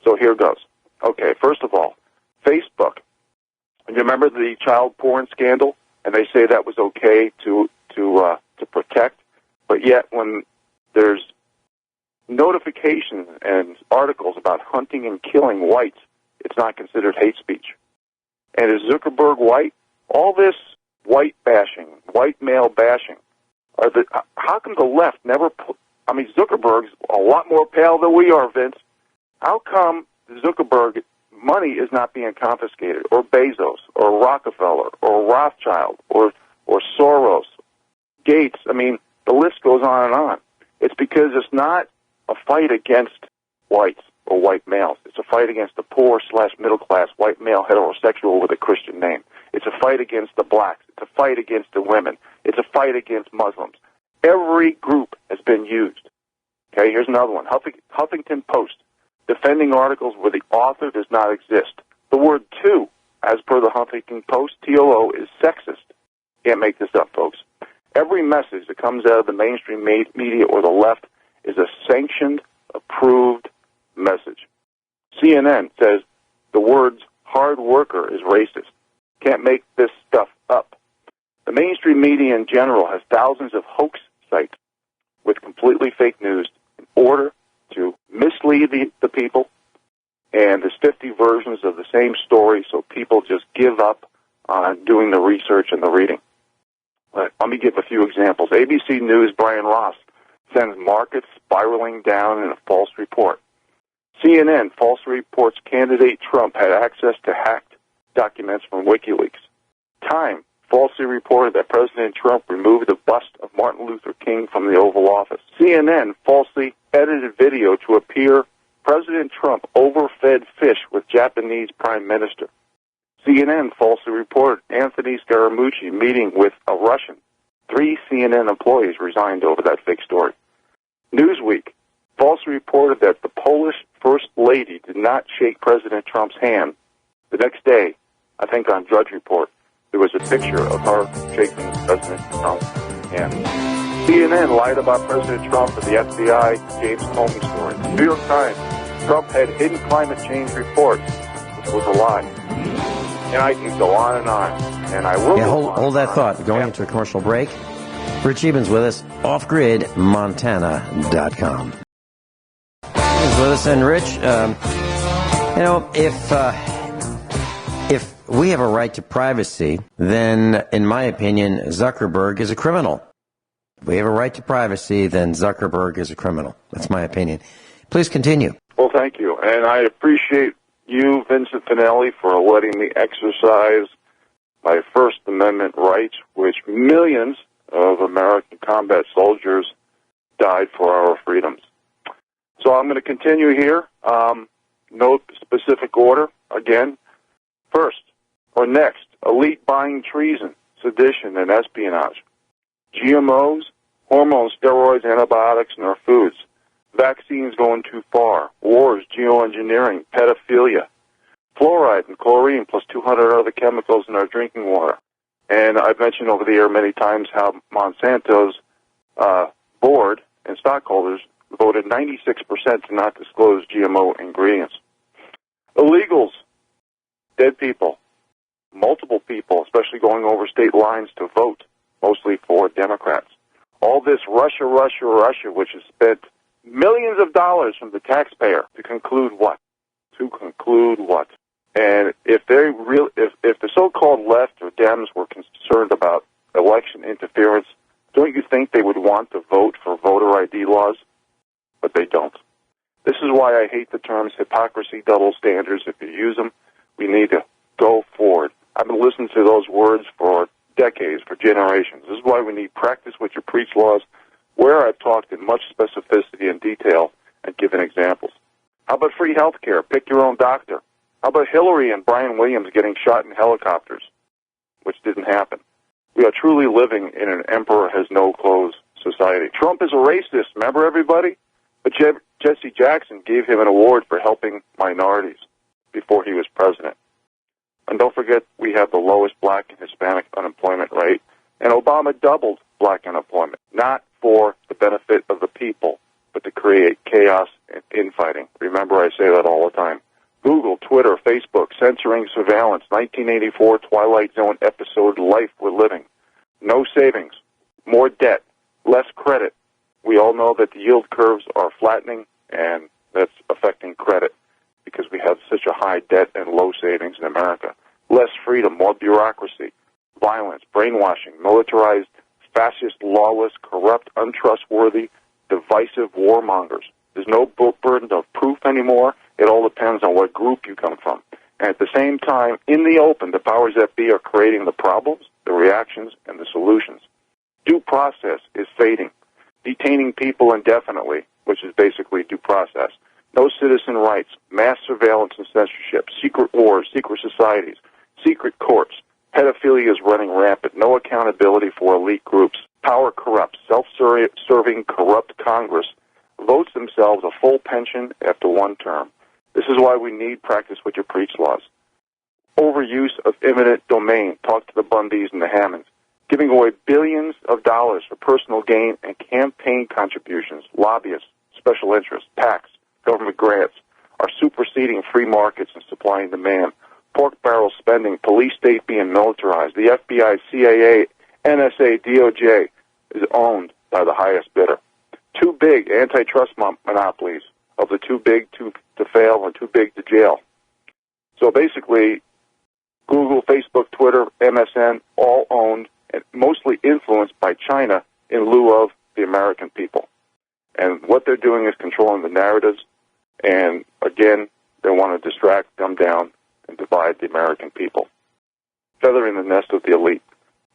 So here goes. Okay, first of all, Facebook. You remember the child porn scandal? And they say that was okay to protect, but yet when there's notifications and articles about hunting and killing whites, it's not considered hate speech. And is Zuckerberg white? All this white bashing, white male bashing, how come the left never Zuckerberg's a lot more pale than we are, Vince. How come Zuckerberg money is not being confiscated, or Bezos, or Rockefeller, or Rothschild, or Soros, Gates? The list goes on and on. It's because it's not a fight against whites or white males. It's a fight against the poor/middle-class white male heterosexual with a Christian name. It's a fight against the blacks. It's a fight against the women. It's a fight against Muslims. Every group has been used. Okay, here's another one. Huffington Post, defending articles where the author does not exist. The word to, as per the Huffington Post, TOO, is sexist. Can't make this up, folks. Every message that comes out of the mainstream media or the left is a sanctioned, approved message. CNN says the words hard worker is racist. Can't make this stuff up. The mainstream media in general has thousands of hoax sites with completely fake news in order to mislead the people, and there's 50 versions of the same story, so people just give up on doing the research and the reading. Let me give a few examples. ABC News' Brian Ross sends markets spiraling down in a false report. CNN falsely reports candidate Trump had access to hacked documents from WikiLeaks. Time falsely reported that President Trump removed the bust of Martin Luther King from the Oval Office. CNN falsely edited video to appear President Trump overfed fish with Japanese Prime Minister. CNN falsely reported Anthony Scaramucci meeting with a Russian. 3 CNN employees resigned over that fake story. Newsweek falsely reported that the Polish First Lady did not shake President Trump's hand. The next day, I think on Drudge Report, there was a picture of her shaking President Trump's hand. CNN lied about President Trump and the FBI James Comey story. New York Times, Trump had hidden climate change report, which was a lie. And I can go on and on. And I will hold that thought. Going into a commercial break. Rich Sheben's with us, offgridmontana.com. He's with us, and Rich, if we have a right to privacy, then, in my opinion, Zuckerberg is a criminal. If we have a right to privacy, then Zuckerberg is a criminal. That's my opinion. Please continue. Well, thank you. And I appreciate you, Vincent Finelli, for letting me exercise my First Amendment rights, which millions of American combat soldiers died for our freedoms. So I'm going to continue here. No specific order. Again, first or next, elite buying treason, sedition, and espionage. GMOs, hormones, steroids, antibiotics in our foods. Vaccines going too far. Wars, geoengineering, pedophilia. Fluoride and chlorine plus 200 other chemicals in our drinking water. And I've mentioned over the air many times how Monsanto's board and stockholders voted 96% to not disclose GMO ingredients. Illegals, dead people, multiple people, especially going over state lines to vote, mostly for Democrats. All this Russia, which has spent millions of dollars from the taxpayer to conclude what? And if the so-called left or Dems were concerned about election interference, don't you think they would want to vote for voter ID laws? But they don't. This is why I hate the terms hypocrisy, double standards. If you use them, we need to go forward. I've been listening to those words for decades, for generations. This is why we need practice what you preach laws, where I've talked in much specificity and detail and given examples. How about free health care? Pick your own doctor. How about Hillary and Brian Williams getting shot in helicopters, which didn't happen? We are truly living in an emperor has no clothes society. Trump is a racist, remember everybody? But Jesse Jackson gave him an award for helping minorities before he was president. And don't forget, we have the lowest black and Hispanic unemployment rate, and Obama doubled black unemployment, not for the benefit of the people, but to create chaos and infighting. Remember, I say that all the time. Google, Twitter, Facebook, censoring surveillance, 1984 Twilight Zone episode, Life We're Living. No savings, more debt, less credit. We all know that the yield curves are flattening, and that's affecting credit because we have such a high debt and low savings in America. Less freedom, more bureaucracy, violence, brainwashing, militarized, fascist, lawless, corrupt, untrustworthy, divisive warmongers. There's no burden of proof anymore. It all depends on what group you come from. And at the same time, in the open, the powers that be are creating the problems, the reactions, and the solutions. Due process is fading. Detaining people indefinitely, which is basically due process. No citizen rights, mass surveillance and censorship, secret wars, secret societies, secret courts. Pedophilia is running rampant. No accountability for elite groups. Power corrupts. Self-serving, corrupt Congress votes themselves a full pension after one term. This is why we need practice what you preach laws. Overuse of eminent domain. Talk to the Bundys and the Hammonds. Giving away billions of dollars for personal gain and campaign contributions, lobbyists, special interests, PACs, government grants are superseding free markets and supply and demand. Pork barrel spending, police state being militarized. The FBI, CIA, NSA, DOJ is owned by the highest bidder. Too big antitrust monopolies of the too big to fail and too big to jail. So basically, Google, Facebook, Twitter, MSN, all owned and mostly influenced by China in lieu of the American people. And what they're doing is controlling the narratives, and again, they want to distract, dumb down, and divide the American people, feathering the nest of the elite.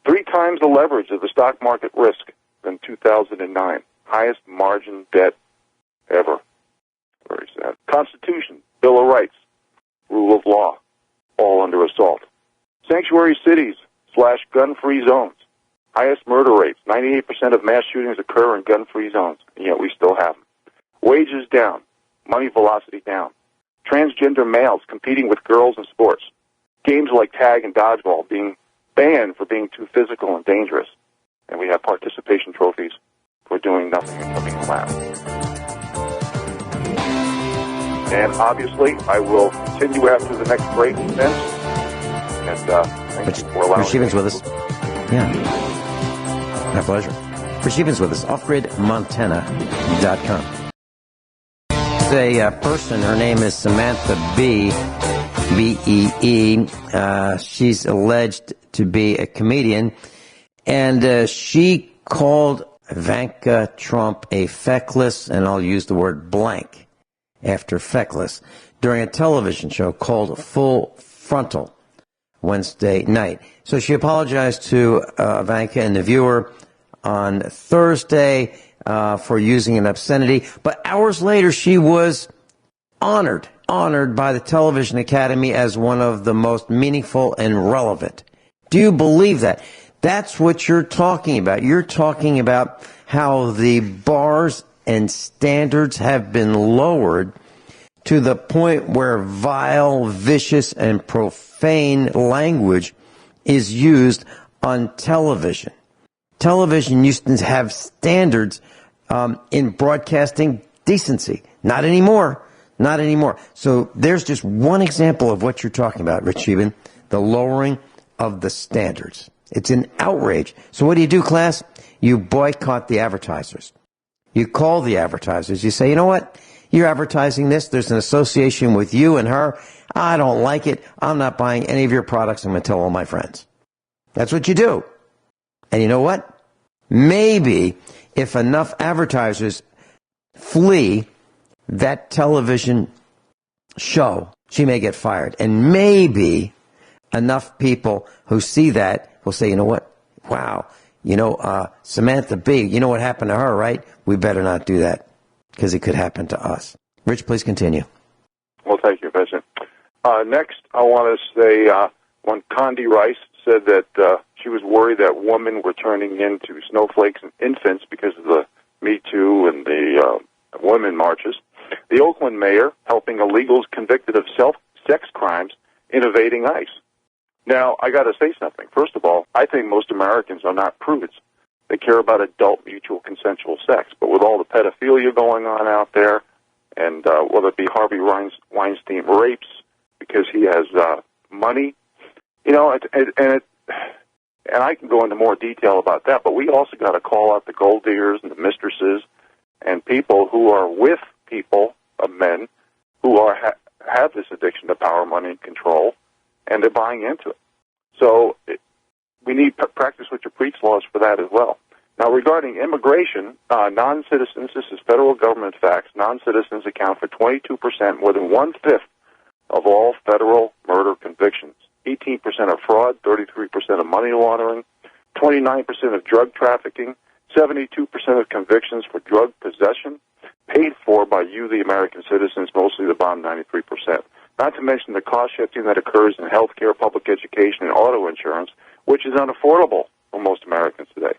3 times the leverage of the stock market risk than 2009. Highest margin debt ever. Very sad. Constitution, Bill of Rights, rule of law, all under assault. Sanctuary cities / gun-free zones. Highest murder rates. 98% of mass shootings occur in gun-free zones, and yet we still have them. Wages down. Money velocity down. Transgender males competing with girls in sports. Games like tag and dodgeball being banned for being too physical and dangerous. And we have participation trophies for doing nothing and looking around. And obviously, I will continue after the next break, Vince. And thank you for allowing me. Sheben's with us. Yeah. My pleasure. For Sheben's with us, offgridmontana.com. A person, her name is Samantha B. B-E-E. She's alleged to be a comedian, and she called Ivanka Trump a feckless, and I'll use the word blank after feckless, during a television show called Full Frontal Wednesday night. So she apologized to Ivanka and the viewer on Thursday for using an obscenity, but hours later she was honored by the Television Academy as one of the most meaningful and relevant. Do you believe that? That's what you're talking about. You're talking about how the bars and standards have been lowered to the point where vile, vicious, and profane language is used on television. Television used to have standards in broadcasting decency. Not anymore. Not anymore. So there's just one example of what you're talking about, Rich Sheben, the lowering of the standards. It's an outrage. So what do you do, class? You boycott the advertisers. You call the advertisers. You say, you know what? You're advertising this. There's an association with you and her. I don't like it. I'm not buying any of your products. I'm going to tell all my friends. That's what you do. And you know what? Maybe if enough advertisers flee that television show, she may get fired. And maybe enough people who see that will say, you know what? Wow. Samantha B., you know what happened to her, right? We better not do that because it could happen to us. Rich, please continue. Well, thank you, Vincent. Next, I want to say when Condi Rice said that she was worried that women were turning into snowflakes and infants because of the Me Too and the women marches. The Oakland mayor helping illegals convicted of sex crimes invading ICE. Now, I got to say something. First of all, I think most Americans are not prudes. They care about adult, mutual, consensual sex. But with all the pedophilia going on out there, and whether it be Harvey Weinstein rapes because he has money, and I can go into more detail about that. But we also got to call out the gold diggers and the mistresses and people who are with people, men, who are have this addiction to power, money, and control, and they're buying into it. So we need practice what you preach laws for that as well. Now, regarding immigration, non-citizens, this is federal government facts, non-citizens account for 22%, more than one-fifth of all federal murder convictions. 18% of fraud, 33% of money laundering, 29% of drug trafficking, 72% of convictions for drug possession, paid for by you, the American citizens, mostly the bottom 93%. Not to mention the cost shifting that occurs in health care, public education, and auto insurance, which is unaffordable for most Americans today.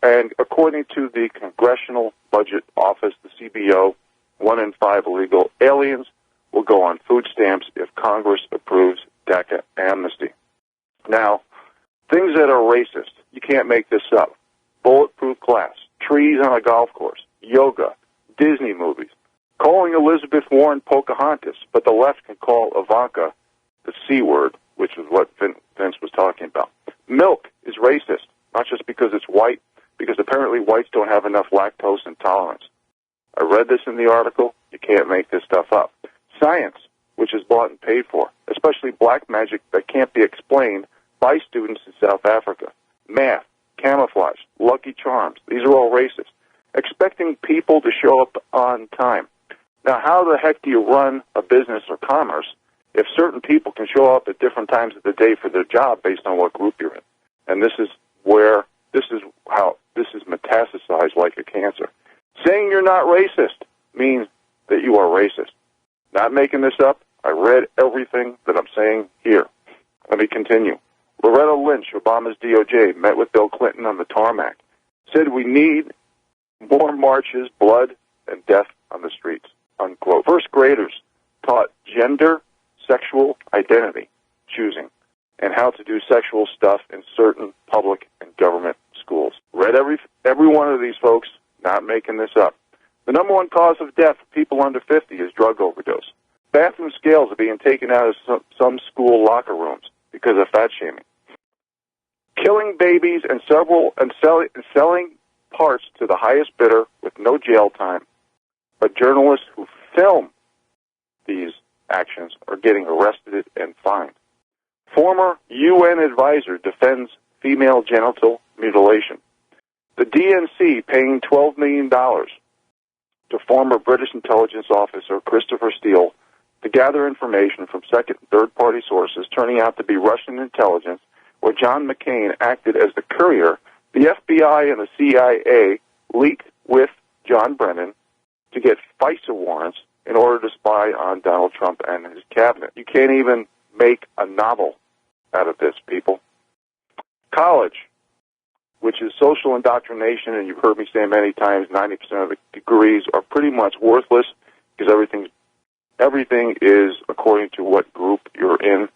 And according to the Congressional Budget Office, the CBO, 1 in 5 illegal aliens will go on food stamps if Congress approves DACA amnesty. Now, things that are racist, you can't make this up. Bulletproof glass, trees on a golf course, yoga, Disney movies, calling Elizabeth Warren Pocahontas, but the left can call Ivanka the C word, which is what Vince was talking about. Milk is racist, not just because it's white, because apparently whites don't have enough lactose intolerance. I read this in the article. You can't make this stuff up. Science, which is bought and paid for, especially black magic that can't be explained by students in South Africa. Math, camouflage, Lucky Charms, these are all racist. Expecting people to show up on time. Now, how the heck do you run a business or commerce if certain people can show up at different times of the day for their job based on what group you're in? And this is how this is metastasized like a cancer. Saying you're not racist means that you are racist. Not making this up. I read everything that I'm saying here. Let me continue. Loretta Lynch, Obama's DOJ, met with Bill Clinton on the tarmac. Said we need more marches, blood, and death on the streets, unquote. First graders taught gender, sexual identity, choosing, and how to do sexual stuff in certain public and government schools. Read every one of these folks, not making this up. The number one cause of death for people under 50 is drug overdose. Bathroom scales are being taken out of some school locker rooms because of fat shaming. Killing babies and selling parts to the highest bidder with no jail time. But journalists who film these actions are getting arrested and fined. Former UN advisor defends female genital mutilation. The DNC paying $12 million to former British intelligence officer Christopher Steele to gather information from second and third-party sources turning out to be Russian intelligence, where John McCain acted as the courier. The FBI and the CIA leaked with John Brennan to get FISA warrants in order to spy on Donald Trump and his cabinet. You can't even make a novel out of this, people. College, which is social indoctrination, and you've heard me say many times, 90% of the degrees are pretty much worthless because everything is according to what group you're in.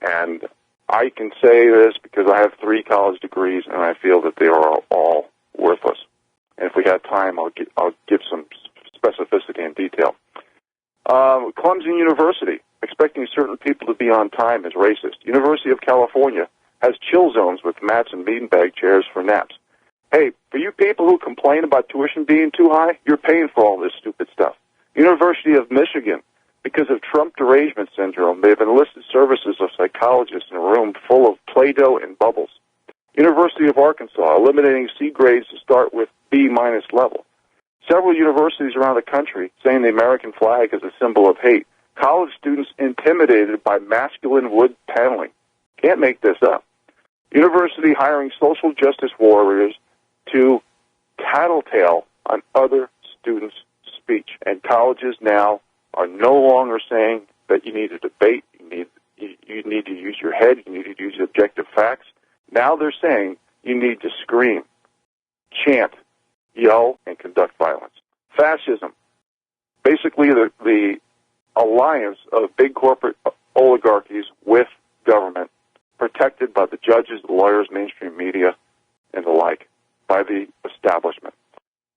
And I can say this because I have 3 college degrees, and I feel that they are all worthless. And if we had time, I'll give some specificity and detail. Clemson University, expecting certain people to be on time is racist. University of California has chill zones with mats and beanbag chairs for naps. Hey, for you people who complain about tuition being too high, you're paying for all this stupid stuff. University of Michigan, because of Trump derangement syndrome, they've enlisted services of psychologists in a room full of Play-Doh and bubbles. University of Arkansas, eliminating C grades to start with B- level. Several universities around the country saying the American flag is a symbol of hate. College students intimidated by masculine wood paneling. Can't make this up. University hiring social justice warriors to tattletale on other students' speech. And colleges now are no longer saying that you need to debate, you need to use your head, you need to use objective facts. Now they're saying you need to scream, chant, yell, and conduct violence. Fascism, basically the alliance of big corporate oligarchies with government, protected by the judges, the lawyers, mainstream media, and the like, by the establishment.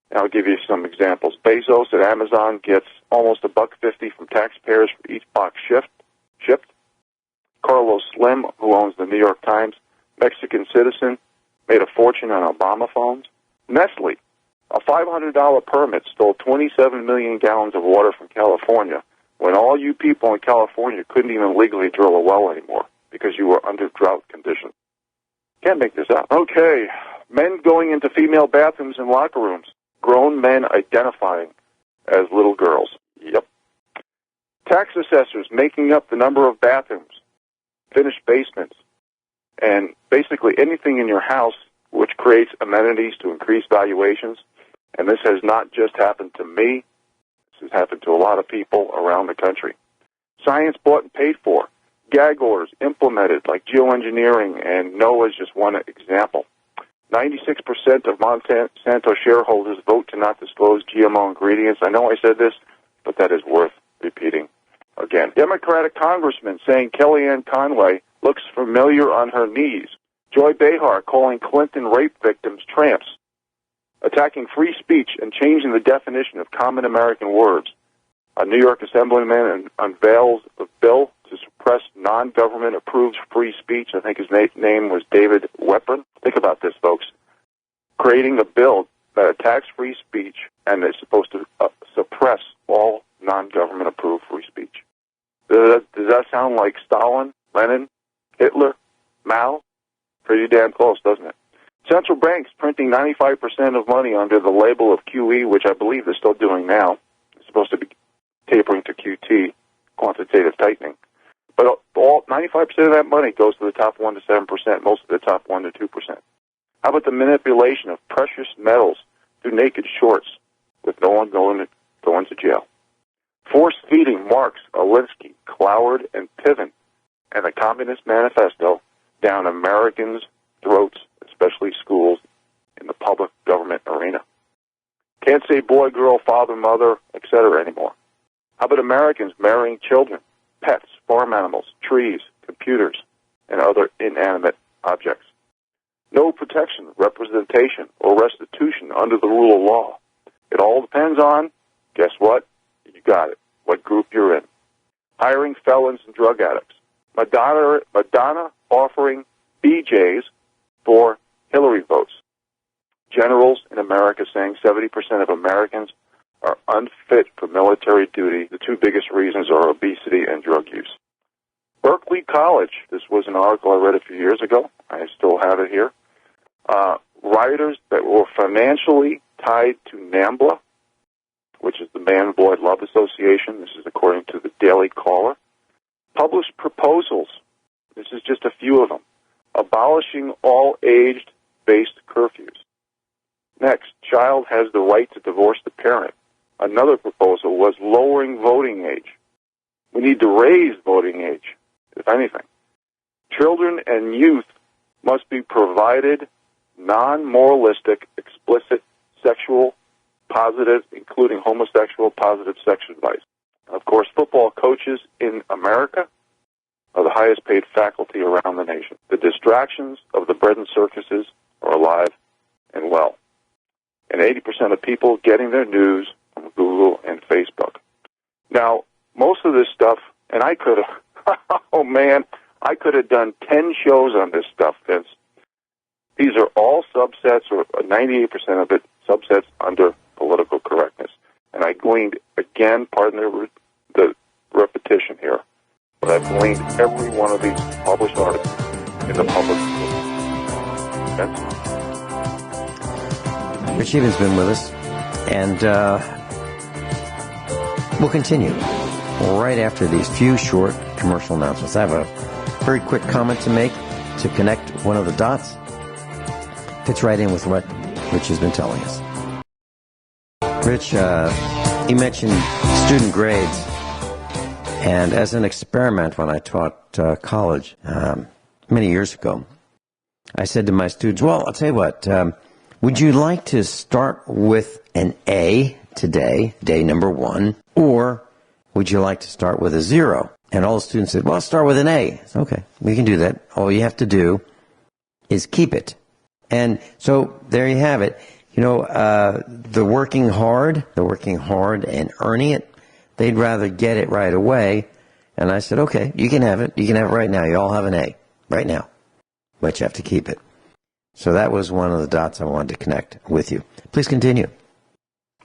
And I'll give you some examples. Bezos at Amazon gets almost $1.50 from taxpayers for each box shipped. Carlos Slim, who owns the New York Times, Mexican citizen, made a fortune on Obama phones. Nestle, a $500 permit, stole 27 million gallons of water from California when all you people in California couldn't even legally drill a well anymore because you were under drought conditions. Can't make this up. Okay, men going into female bathrooms and locker rooms. Grown men identifying as little girls. Yep. Tax assessors making up the number of bathrooms, finished basements, and basically anything in your house which creates amenities to increase valuations. And this has not just happened to me. This has happened to a lot of people around the country. Science bought and paid for. Gag orders implemented like geoengineering, and NOAA is just one example. 96% of Monsanto shareholders vote to not disclose GMO ingredients. I know I said this, but that is worth repeating again. Democratic congressman saying Kellyanne Conway looks familiar on her knees. Joy Behar calling Clinton rape victims tramps. Attacking free speech and changing the definition of common American words. A New York Assemblyman unveils a bill to suppress non-government approved free speech. I think his name was David Weprin. Think about this, folks. Creating a bill that attacks free speech and is supposed to suppress all non-government approved free speech. Does that sound like Stalin, Lenin, Hitler, Mao? Pretty damn close, doesn't it? Central banks printing 95% of money under the label of QE, which I believe they're still doing now. It's supposed to be tapering to QT, quantitative tightening. But all 95% of that money goes to the top 1 to 7%, most of the top 1 to 2%. How about the manipulation of precious metals through naked shorts with no one going to jail? Force-feeding Marx, Alinsky, Cloward, and Piven and the Communist Manifesto down Americans' throats, especially schools, in the public government arena. Can't say boy, girl, father, mother, etc. anymore. How about Americans marrying children, pets, farm animals, trees, computers, and other inanimate objects? No protection, representation, or restitution under the rule of law. It all depends on, guess what? You got it. What group you're in. Hiring felons and drug addicts. Madonna offering BJs for Hillary votes. Generals in America saying 70% of Americans are unfit for military duty. The two biggest reasons are obesity and drug use. Berkeley College, this was an article I read a few years ago. I still have it here. Rioters that were financially tied to NAMBLA, which is the Man-Boy Love Association. This is according to the Daily Caller. Published proposals. This is just a few of them. Abolishing all age-based curfews. Next, child has the right to divorce the parent. Another proposal was lowering voting age. We need to raise voting age, if anything. Children and youth must be provided non-moralistic, explicit, sexual, positive, including homosexual, positive sex advice. Of course, football coaches in America are the highest paid faculty around the nation. The distractions of the bread and circuses are alive and well. And 80% of people getting their news from Google and Facebook. Now, most of this stuff, and I could have, oh man, I could have done 10 shows on this stuff, Vince. These are all subsets, or 98% of it, subsets under political correctness. And I gleaned, again, pardon the repetition here, but I've gleaned every one of these published articles in the public sphere. Rich Sheben's been with us, and we'll continue right after these few short commercial announcements. I have a very quick comment to make to connect one of the dots. Fits right in with what Rich has been telling us. Rich, he mentioned student grades, and as an experiment when I taught college many years ago, I said to my students, well, I'll tell you what, would you like to start with an A today, day number 1, or would you like to start with a 0? And all the students said, well, I'll start with an A. Said, okay, we can do that. All you have to do is keep it. And so there you have it. You know, the working hard and earning it, they'd rather get it right away. And I said, okay, you can have it. You can have it right now. You all have an A right now, but you have to keep it. So that was one of the dots I wanted to connect with you. Please continue.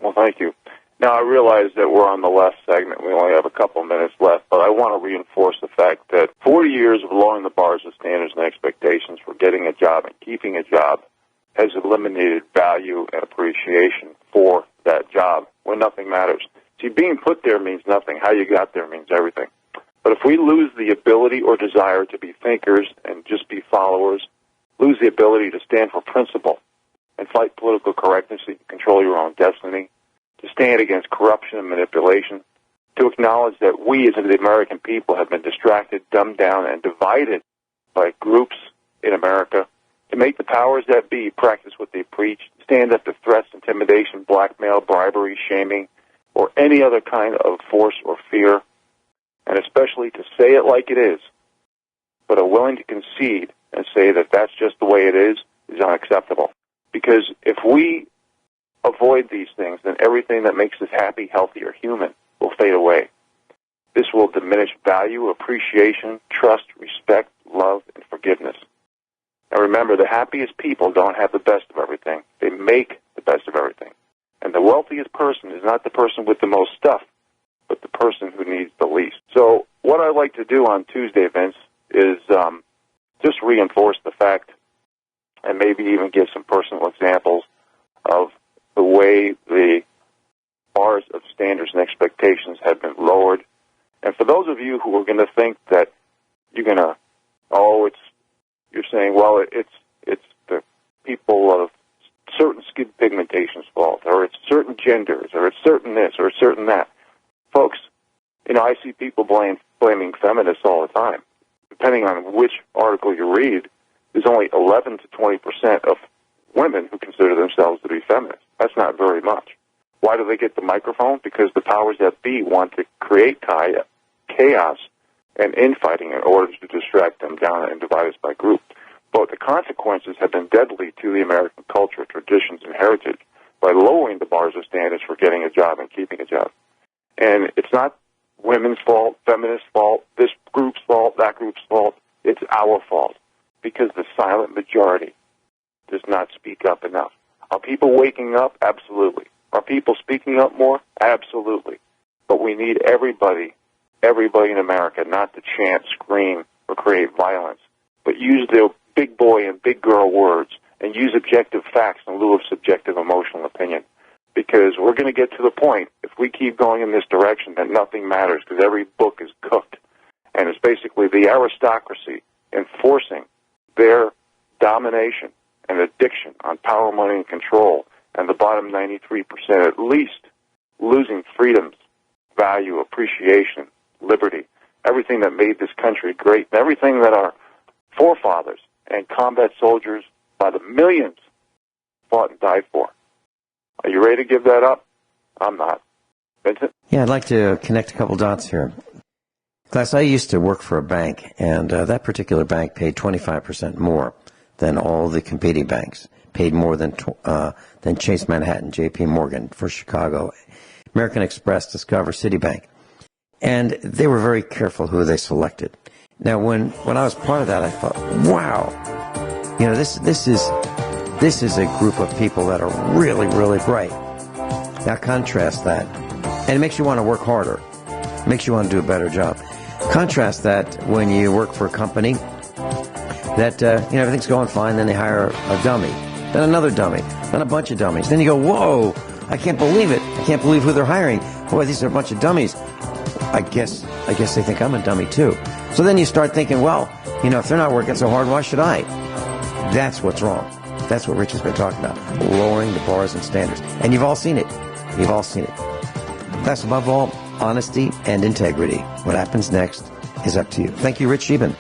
Well, thank you. Now, I realize that we're on the last segment. We only have a couple of minutes left, but I want to reinforce the fact that 40 years of lowering the bars of standards and expectations for getting a job and keeping a job has eliminated value and appreciation for that job when nothing matters. See, being put there means nothing. How you got there means everything. But if we lose the ability or desire to be thinkers and just be followers, lose the ability to stand for principle and fight political correctness so you can control your own destiny, to stand against corruption and manipulation, to acknowledge that we as the American people have been distracted, dumbed down, and divided by groups in America to make the powers that be practice what they preach, stand up to threats, intimidation, blackmail, bribery, shaming, or any other kind of force or fear, and especially to say it like it is, but are willing to concede and say that that's just the way it is unacceptable. Because if we avoid these things, then everything that makes us happy, healthy, or human will fade away. This will diminish value, appreciation, trust, respect, love, and forgiveness. Now remember, the happiest people don't have the best of everything. They make the best of everything. And the wealthiest person is not the person with the most stuff, but the person who needs the least. So what I like to do on Tuesday, Vince, is just reinforce the fact and maybe even give some personal examples of the way the bars of standards and expectations have been lowered. And for those of you who are going to think that you're going to, you're saying, well, it's the people of certain skin pigmentation's fault, or it's certain genders, or it's certain this, or it's certain that. Folks, I see people blaming feminists all the time. Depending on which article you read, there's only 11 to 20% of women who consider themselves to be feminists. That's not very much. Why do they get the microphone? Because the powers that be want to create chaos and infighting in order to distract them down and divide us by group. But the consequences have been deadly to the American culture, traditions, and heritage by lowering the bars of standards for getting a job and keeping a job. And it's not women's fault, feminists' fault, this group's fault, that group's fault. It's our fault because the silent majority does not speak up enough. Are people waking up? Absolutely. Are people speaking up more? Absolutely. But we need everybody in America not to chant, scream, or create violence, but use their big boy and big girl words and use objective facts in lieu of subjective emotional opinion. Because we're going to get to the point, if we keep going in this direction, that nothing matters because every book is cooked. And it's basically the aristocracy enforcing their domination and addiction on power, money, and control, and the bottom 93% at least losing freedoms, value, appreciation, liberty, everything that made this country great, and everything that our forefathers and combat soldiers by the millions fought and died for. Are you ready to give that up? I'm not. Vincent? Yeah, I'd like to connect a couple dots here. Class, I used to work for a bank, and that particular bank paid 25% more than all the competing banks, paid more than Chase Manhattan, J.P. Morgan, First Chicago, American Express, Discover, Citibank. And they were very careful who they selected. Now, when I was part of that, I thought, wow, this is a group of people that are really, really bright. Now, contrast that, and it makes you want to work harder. It makes you want to do a better job. Contrast that when you work for a company that, everything's going fine, then they hire a dummy, then another dummy, then a bunch of dummies. Then you go, whoa, I can't believe it. I can't believe who they're hiring. Boy, these are a bunch of dummies. I guess they think I'm a dummy too. So then you start thinking, well, if they're not working so hard, why should I? That's what's wrong. That's what Rich has been talking about, lowering the bars and standards. And you've all seen it. You've all seen it. That's above all, honesty and integrity. What happens next is up to you. Thank you, Rich Scheben.